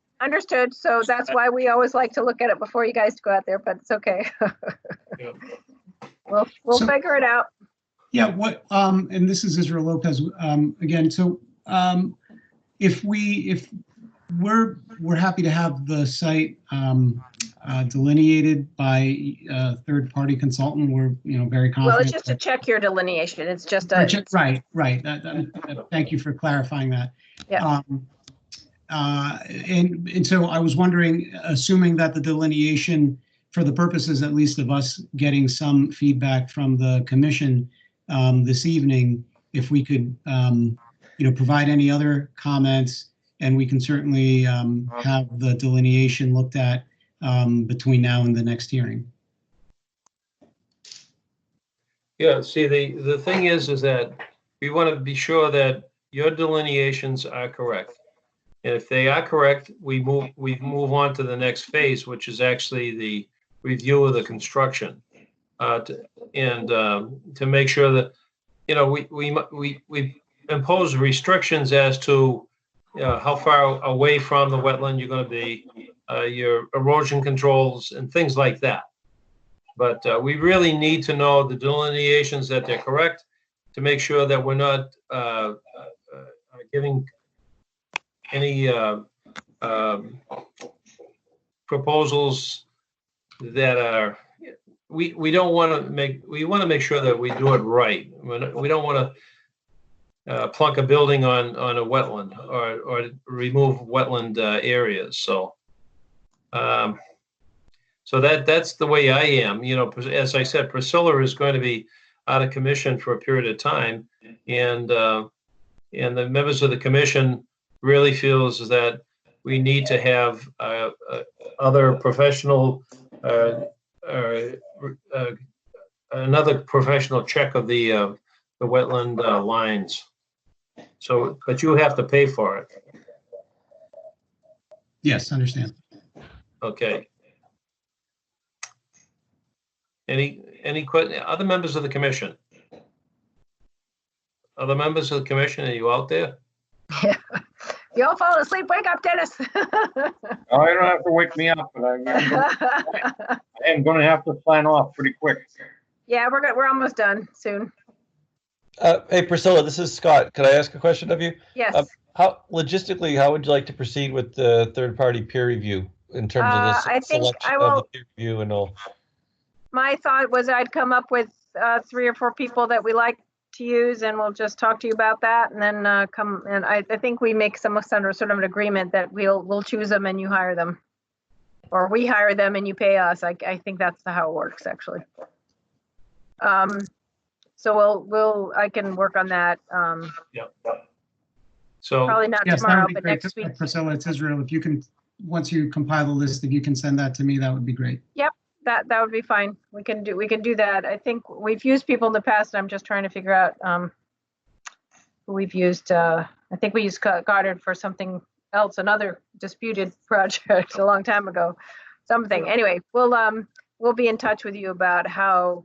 So that's why we always like to look at it before you guys go out there, but it's okay. We'll figure it out. Yeah. And this is Israel Lopez again. So if we're happy to have the site delineated by a third-party consultant. We're very confident. Well, it's just to check your delineation. It's just right. Thank you for clarifying that. Yeah. And so I was wondering, assuming that the delineation, for the purposes at least of us getting some feedback from the commission this evening, if we could provide any other comments, and we can certainly have the delineation looked at between now and the next hearing. Yeah, see, the thing is that we want to be sure that your delineations are correct. And if they are correct, we move on to the next phase, which is actually the review of the construction. To make sure that, we impose restrictions as to how far away from the wetland you're going to be, your erosion controls and things like that. But we really need to know the delineations that they're correct to make sure that we're not giving any proposals that are, we don't want to make, we want to make sure that we do it right. We don't want to plunk a building on a wetland or remove wetland areas. So that's the way I am. As I said, Priscilla is going to be out of commission for a period of time, and the members of the commission really feels that we need to have other professional, another professional check of the wetland lines. So, but you have to pay for it. Yes, understand. Okay. Any other members of the commission? Other members of the commission, are you out there? Yeah. You all falling asleep? Wake up, Dennis. Oh, you don't have to wake me up, but I am going to have to sign off pretty quick. Yeah, we're good. We're almost done soon. Hey, Priscilla, this is Scott. Could I ask a question of you? Yes. How logistically, how would you like to proceed with the third-party peer review in terms of the I think selection I will. of the peer review and all? My thought was I'd come up with 3 or 4 people that we like to use, and we'll just talk to you about that, and then I think we make some sort of an agreement that we'll choose them and you hire them, or we hire them and you pay us. I think that's how it works, actually. So I can work on that. Yep. So probably not Yes, that tomorrow, would be but great. next week. Priscilla, it's Israel. If you can, once you compile the list, if you can send that to me, that would be great. Yep, that would be fine. We can do that. I think we've used people in the past, and I'm just trying to figure out who we've used. I think we used Goddard for something else, another disputed project a long time ago. Something. Anyway, we'll be in touch with you about how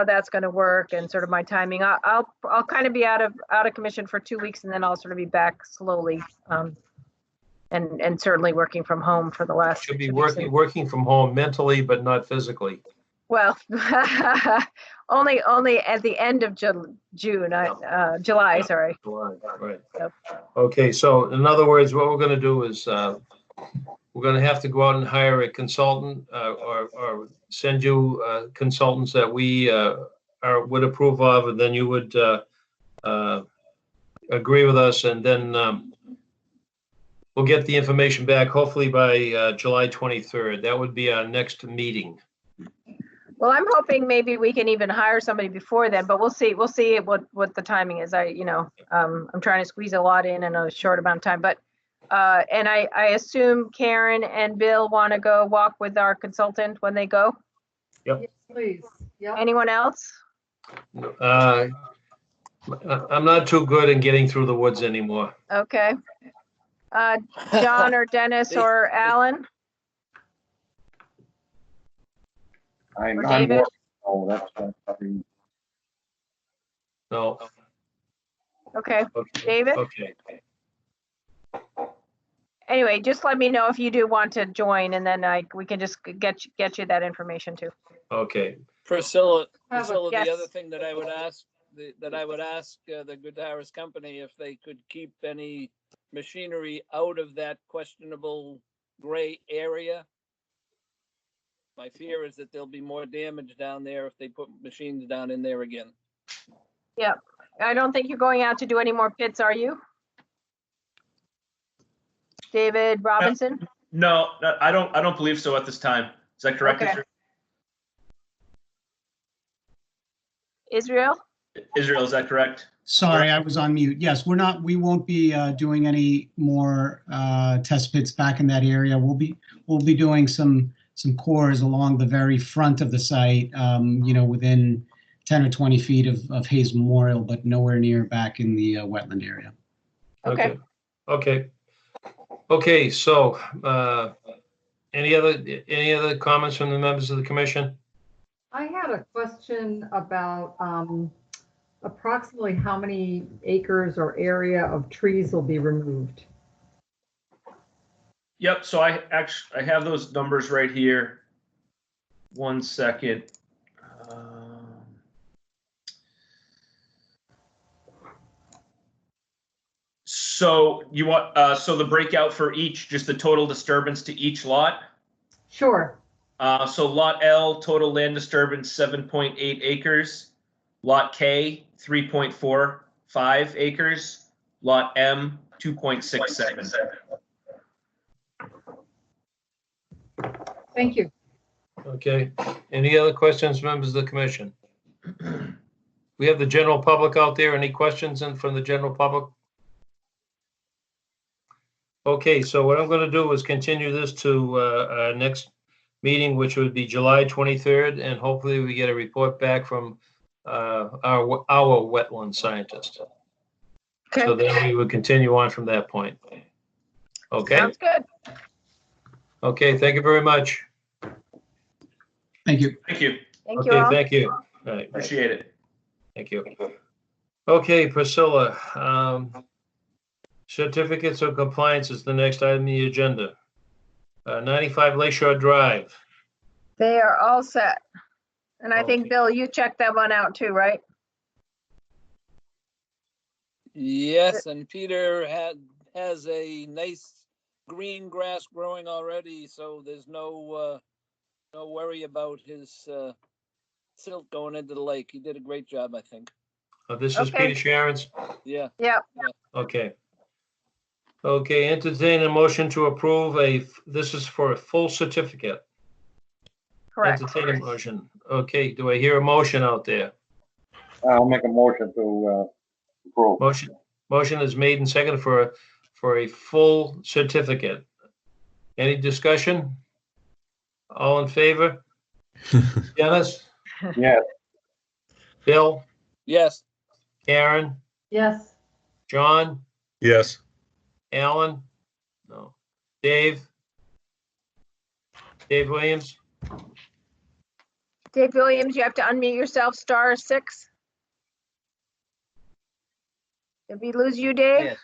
that's going to work and sort of my timing. I'll kind of be out of commission for 2 weeks, and then I'll sort of be back slowly, and certainly working from home for the last. Should be working from home mentally, but not physically. Well, only at the end of June, July. Sorry. July, right. Yep. Okay, so in other words, what we're going to do is we're going to have to go out and hire a consultant or send you consultants that we would approve of, and then you would agree with us, and then we'll get the information back hopefully by July 23rd. That would be our next meeting. Well, I'm hoping maybe we can even hire somebody before then, but we'll see. We'll see what the timing is. I'm trying to squeeze a lot in a short amount of time, but and I assume Karen and Bill want to go walk with our consultant when they go. Yep. Yes, please. Yep. Anyone else? I'm not too good in getting through the woods anymore. Okay. John or Dennis or Alan? I'm David? Oh, that's No. Okay. David? Okay. Anyway, just let me know if you do want to join, and then we can just get you that information too. Okay. Priscilla, Yes. the other thing that I would ask the Good Harris Company if they could keep any machinery out of that questionable gray area. My fear is that there'll be more damage down there if they put machines down in there again. Yeah, I don't think you're going out to do any more pits, are you? David Robinson? No, I don't believe so at this time. Is that correct? Okay. Israel? Israel, is that correct? Sorry, I was on mute. Yes, we won't be doing any more test pits back in that area. We'll be doing some cores along the very front of the site, within 10 or 20 feet of Hayes Memorial, but nowhere near back in the wetland area. Okay. Okay, so, any other comments from the members of the commission? I had a question about approximately how many acres or area of trees will be removed. Yep, so I have those numbers right here. 1 second. So you want, so the breakout for each, just the total disturbance to each lot? Sure. So lot L, total land disturbance, 7.8 acres. Lot K, 3.45 acres. Lot M, 2.67. Thank you. Okay, any other questions, members of the commission? We have the general public out there. Any questions from the general public? Okay, so what I'm going to do is continue this to our next meeting, which would be July 23rd, and hopefully we get a report back from our wetland scientist. Okay. So then we would continue on from that point. Okay? Sounds good. Okay, thank you very much. Thank you. Thank you. Thank you Okay, all. thank you. All right, Appreciate it. thank you. Okay, Priscilla, certificates of compliance is the next item on the agenda. 95 Lakeshore Drive. They are all set. And I think, Bill, you checked that one out too, right? Yes, and Peter has a nice green grass growing already, so there's no worry about his silt going into the lake. He did a great job, I think. This is Peter Sharon's. Yeah. Yeah. Okay. Okay, entertain a motion to approve this is for a full certificate. Correct. Entertain a motion. Okay, do I hear a motion out there? I'll make a motion to approve. Motion is made and seconded for a full certificate. Any discussion? All in favor? Dennis? Yes. Bill? Yes. Karen? Yes. John? Yes. Alan? No. Dave? Dave Williams? Dave Williams, you have to unmute yourself, *6. Did we lose you, Dave? Yes.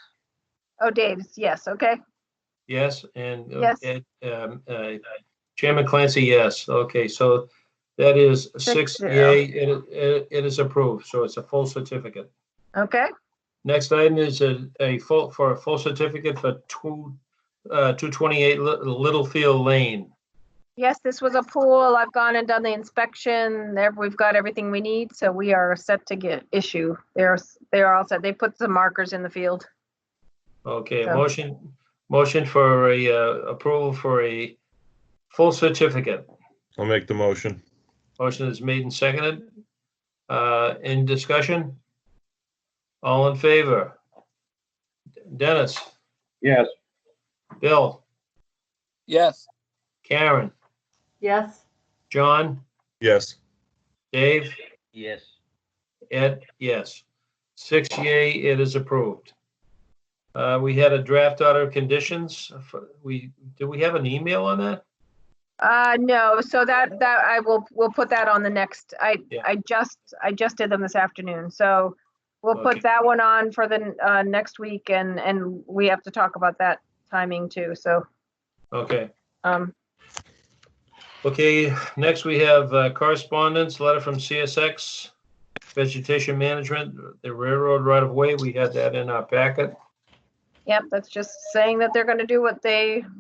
Oh, Dave's, yes, okay. Yes, and Yes. Chairman Clancy, yes. Okay, so that is 6 6-0. yay. It is approved, so it's a full certificate. Okay, Next item is a full certificate for 228 Littlefield Lane. yes, this was a pool. I've gone and done the inspection. There, we've got everything we need, so we are set to get issue. They're all set. They put some markers in the field. Okay, So- motion for a approval for a full certificate. I'll make the motion. Motion is made and seconded. In discussion? All in favor? Dennis? Yes. Bill? Yes. Karen? Yes. John? Yes. Dave? Yes. Ed? Yes. 6 yay, it is approved. We had a draft order of conditions. Do we have an email on that? No, so that we'll put that on the next, I just did them this afternoon, so we'll Okay. put that one on for the next week, and we have to talk about that timing too, so. Okay. Okay, next we have correspondence, letter from CSX, Vegetation Management, the railroad right of way. We had that in our packet. Yep, that's just saying that they're gonna do what we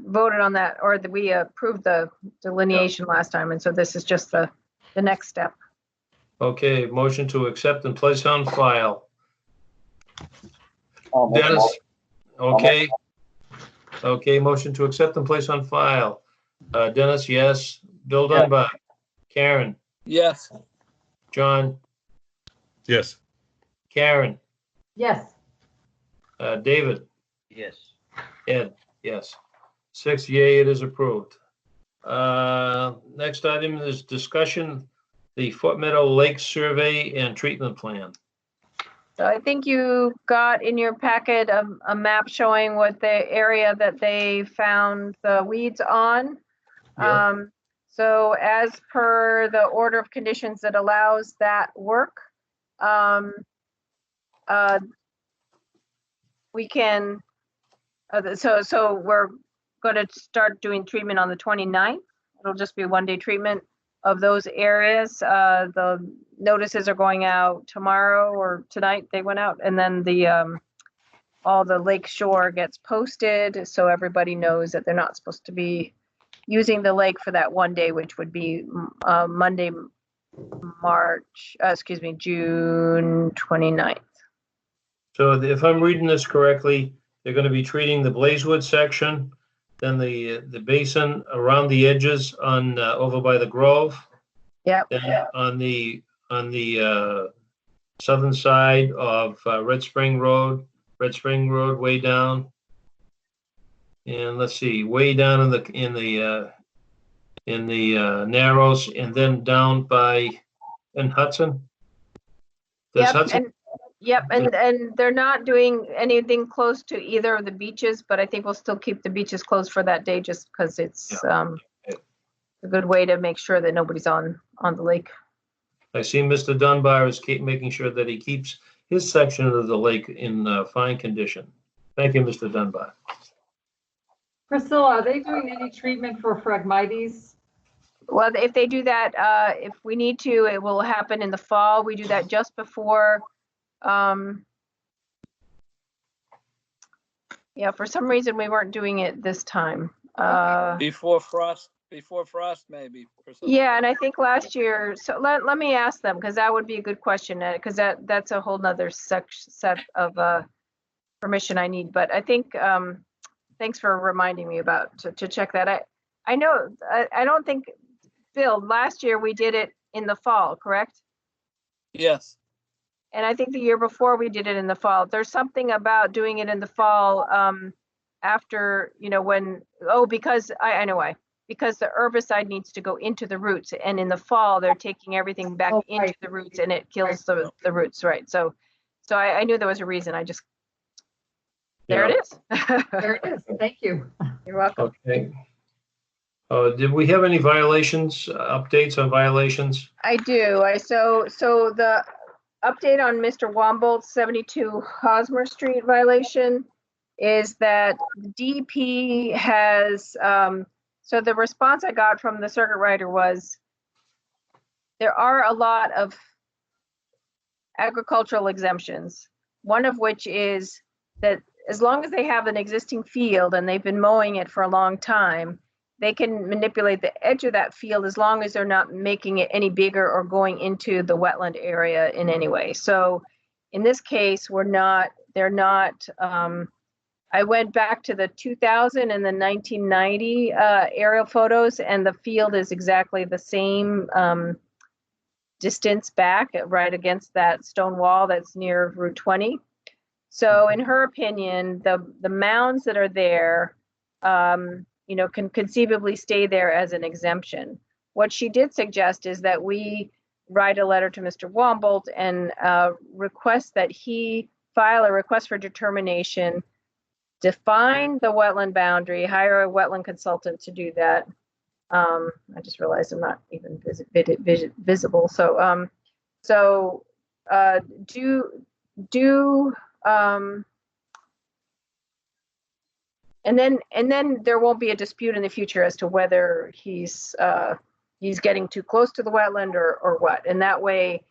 voted on that, or that we approved the delineation last time, and so this is just the next step. Okay, motion to accept and place on file. I'll make a Dennis? motion. Okay. Okay, motion to accept and place on file. Dennis, yes. Bill Dunbar? Karen? Yes. John? Yes. Karen? Yes. David? Yes. Ed? Yes. 6 yay, it is approved. Next item is discussion, the Foot Meadow Lake Survey and Treatment Plan. So I think you got in your packet a map showing what the area that they found the weeds on. Yeah. So as per the order of conditions that allows that work, we can, so we're going to start doing treatment on the 29th. It'll just be a one-day treatment of those areas. The notices are going out tomorrow or tonight. They went out, and then the all the lake shore gets posted, so everybody knows that they're not supposed to be using the lake for that one day, which would be Monday, June 29th. So if I'm reading this correctly, they're going to be treating the Blazewood section, then the basin around the edges on over by the Grove. Yep. Then on the southern side of Red Spring Road way down. And let's see, way down in the Narrows, and then down by Hudson. Does Hudson? And they're not doing anything close to either of the beaches, but I think we'll still keep the beaches closed for that day just because it's a good way to make sure that nobody's on the lake. I see Mr. Dunbar is making sure that he keeps his section of the lake in fine condition. Thank you, Mr. Dunbar. Priscilla, are they doing any treatment for Phragmites? Well, if they do that, if we need to, it will happen in the fall. We do that just before. Yeah, for some reason we weren't doing it this time. Before frost, maybe. Yeah, and I think last year, so let me ask them, because that would be a good question, because that's a whole nother set of permission I need. But I think, thanks for reminding me about to check that. I know, I don't think, Bill, last year we did it in the fall, correct? Yes. And I think the year before we did it in the fall. There's something about doing it in the fall after, because I know why. Because the herbicide needs to go into the roots, and in the fall they're taking everything back into the roots, and it kills the roots, right? So I knew there was a reason. There it is. There it is. Thank you. You're welcome. Okay. Did we have any violations, updates on violations? I do. So the update on Mr. Wombolt's 72 Hosmer Street violation is that DEP has, so the response I got from the circuit rider was there are a lot of agricultural exemptions, one of which is that as long as they have an existing field and they've been mowing it for a long time, they can manipulate the edge of that field as long as they're not making it any bigger or going into the wetland area in any way. So in this case, they're not, I went back to the 2000 and the 1990 aerial photos, and the field is exactly the same distance back, right against that stone wall that's near Route 20. So in her opinion, the mounds that are there, can conceivably stay there as an exemption. What she did suggest is that we write a letter to Mr. Wombolt and request that he file a request for determination, define the wetland boundary, hire a wetland consultant to do that. I just realized I'm not even visible. So, and then there won't be a dispute in the future as to whether he's getting too close to the wetland or what. And that way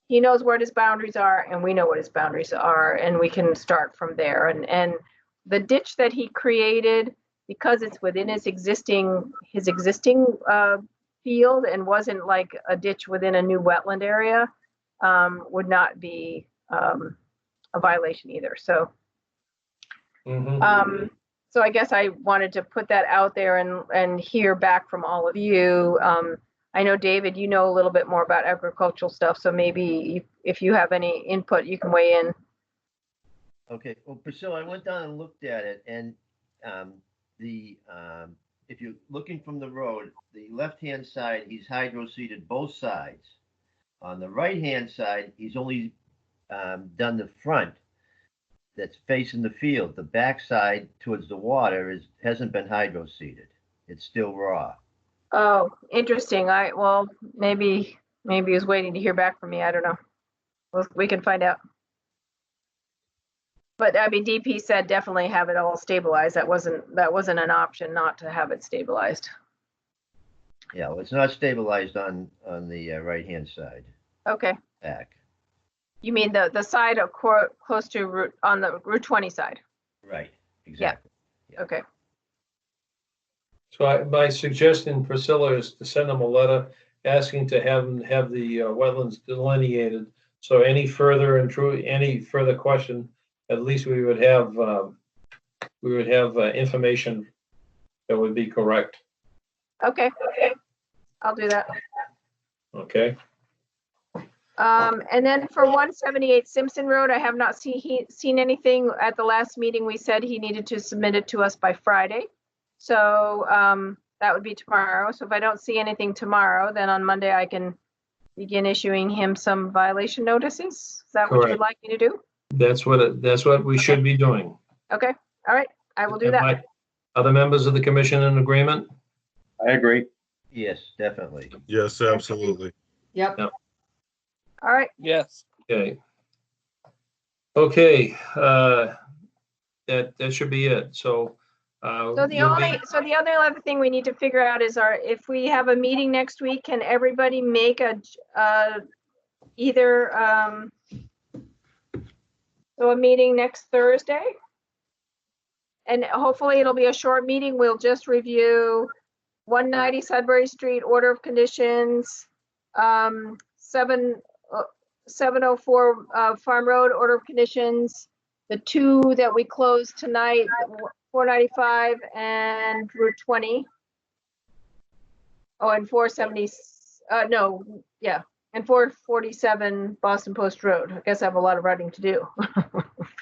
he knows what his boundaries are and we know what his boundaries are, and we can start from there. And the ditch that he created, because it's within his existing field and wasn't like a ditch within a new wetland area, would not be a violation either. So so I guess I wanted to put that out there and hear back from all of you. I know, David, you know a little bit more about agricultural stuff, so maybe if you have any input, you can weigh in. Okay. Well, Priscilla, I went down and looked at it, and if you're looking from the road, the left-hand side, he's hydro-seeded both sides. On the right-hand side, he's only done the front that's facing the field. The backside towards the water hasn't been hydro seeded. It's still raw. Oh, interesting. Well, maybe he was waiting to hear back from me. I don't know. We can find out. But I mean, DP said definitely have it all stabilized. That wasn't an option not to have it stabilized. Yeah, well, it's not stabilized on the right-hand side Okay. back. You mean the side of close to on the Route 20 side? Right, exactly. Yeah. Okay. So my suggestion, Priscilla, is to send them a letter asking to have the wetlands delineated. So any further question, at least we would have information that would be correct. Okay. I'll do that. Okay. And then for 178 Simpson Road, I have not seen anything. At the last meeting, we said he needed to submit it to us by Friday. So that would be tomorrow. So if I don't see anything tomorrow, then on Monday I can begin issuing him some violation notices. Is that what you would like me to do? That's what we should be doing. Okay. All right. I will do that. Other members of the commission in agreement? I agree. Yes, definitely. Yes, absolutely. Yep. Yep. All right. Yes. Okay. Okay. That should be it. So. So the only other thing we need to figure out is if we have a meeting next week, can everybody make either a meeting next Thursday? And hopefully it'll be a short meeting. We'll just review 190 Sudbury Street, order of conditions, 704 Farm Road, order of conditions, the two that we closed tonight, 495 and Route 20. Oh, and 470, and 447 Boston Post Road. I guess I have a lot of writing to do.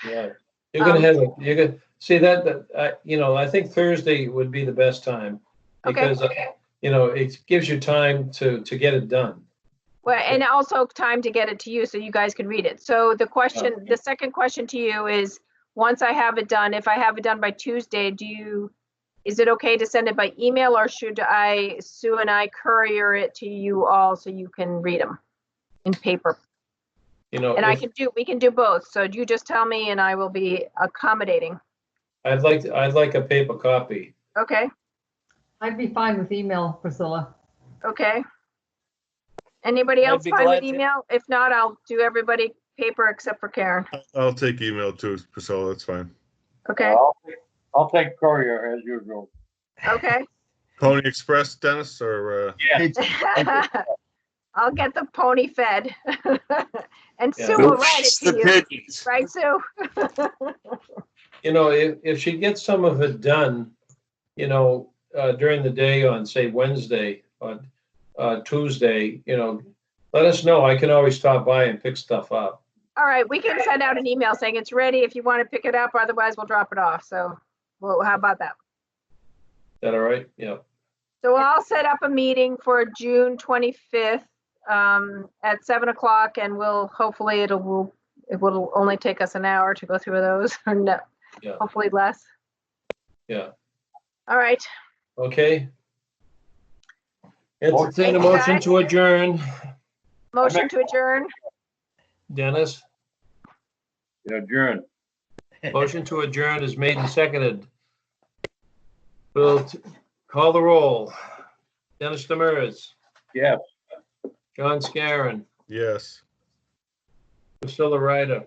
Yeah, you're gonna see that I think Thursday would be the best time because it gives you time to get it done. Well, and also time to get it to you so you guys can read it. So the second question to you is, once I have it done, if I have it done by Tuesday, is it okay to send it by email, or should Sue and I courier it to you all so you can read them in paper? And we can do both. So you just tell me and I will be accommodating. I'd like a paper copy. Okay. I'd be fine with email, Priscilla. Okay. Anybody else fine with email? If not, I'll do everybody paper except for Karen. I'll take email too, Priscilla. That's fine. Okay. I'll take courier as usual. Okay. Pony Express, Dennis, or Yeah. I'll get the pony fed. And Sue will write it to you. Right, Sue? If she gets some of it done, during the day on, say, Wednesday or Tuesday, let us know. I can always stop by and pick stuff up. All right, we can send out an email saying it's ready if you want to pick it up, otherwise we'll drop it off. So, how about that? Is that all right? Yeah. So I'll set up a meeting for June 25th at 7 o'clock, and hopefully it will only take us an hour to go through those, or no, hopefully less. Yeah. All right. Okay. Entertain a motion to adjourn. Motion to adjourn. Dennis? Adjourn. Motion to adjourn is made and seconded. We'll call the roll. Dennis Demers. Yes. John Scarron. yes. Priscilla Ryder.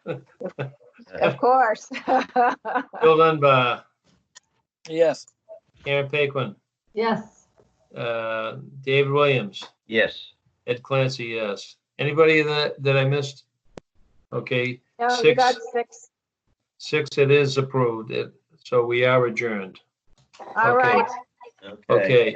Of course. Bill Dunbar. Yes. Karen Paquin. Yes. David Williams. Yes. Ed Clancy, yes. Anybody that I missed? Okay. No, you got 6. 6, it is approved. So we are adjourned. All right. Okay.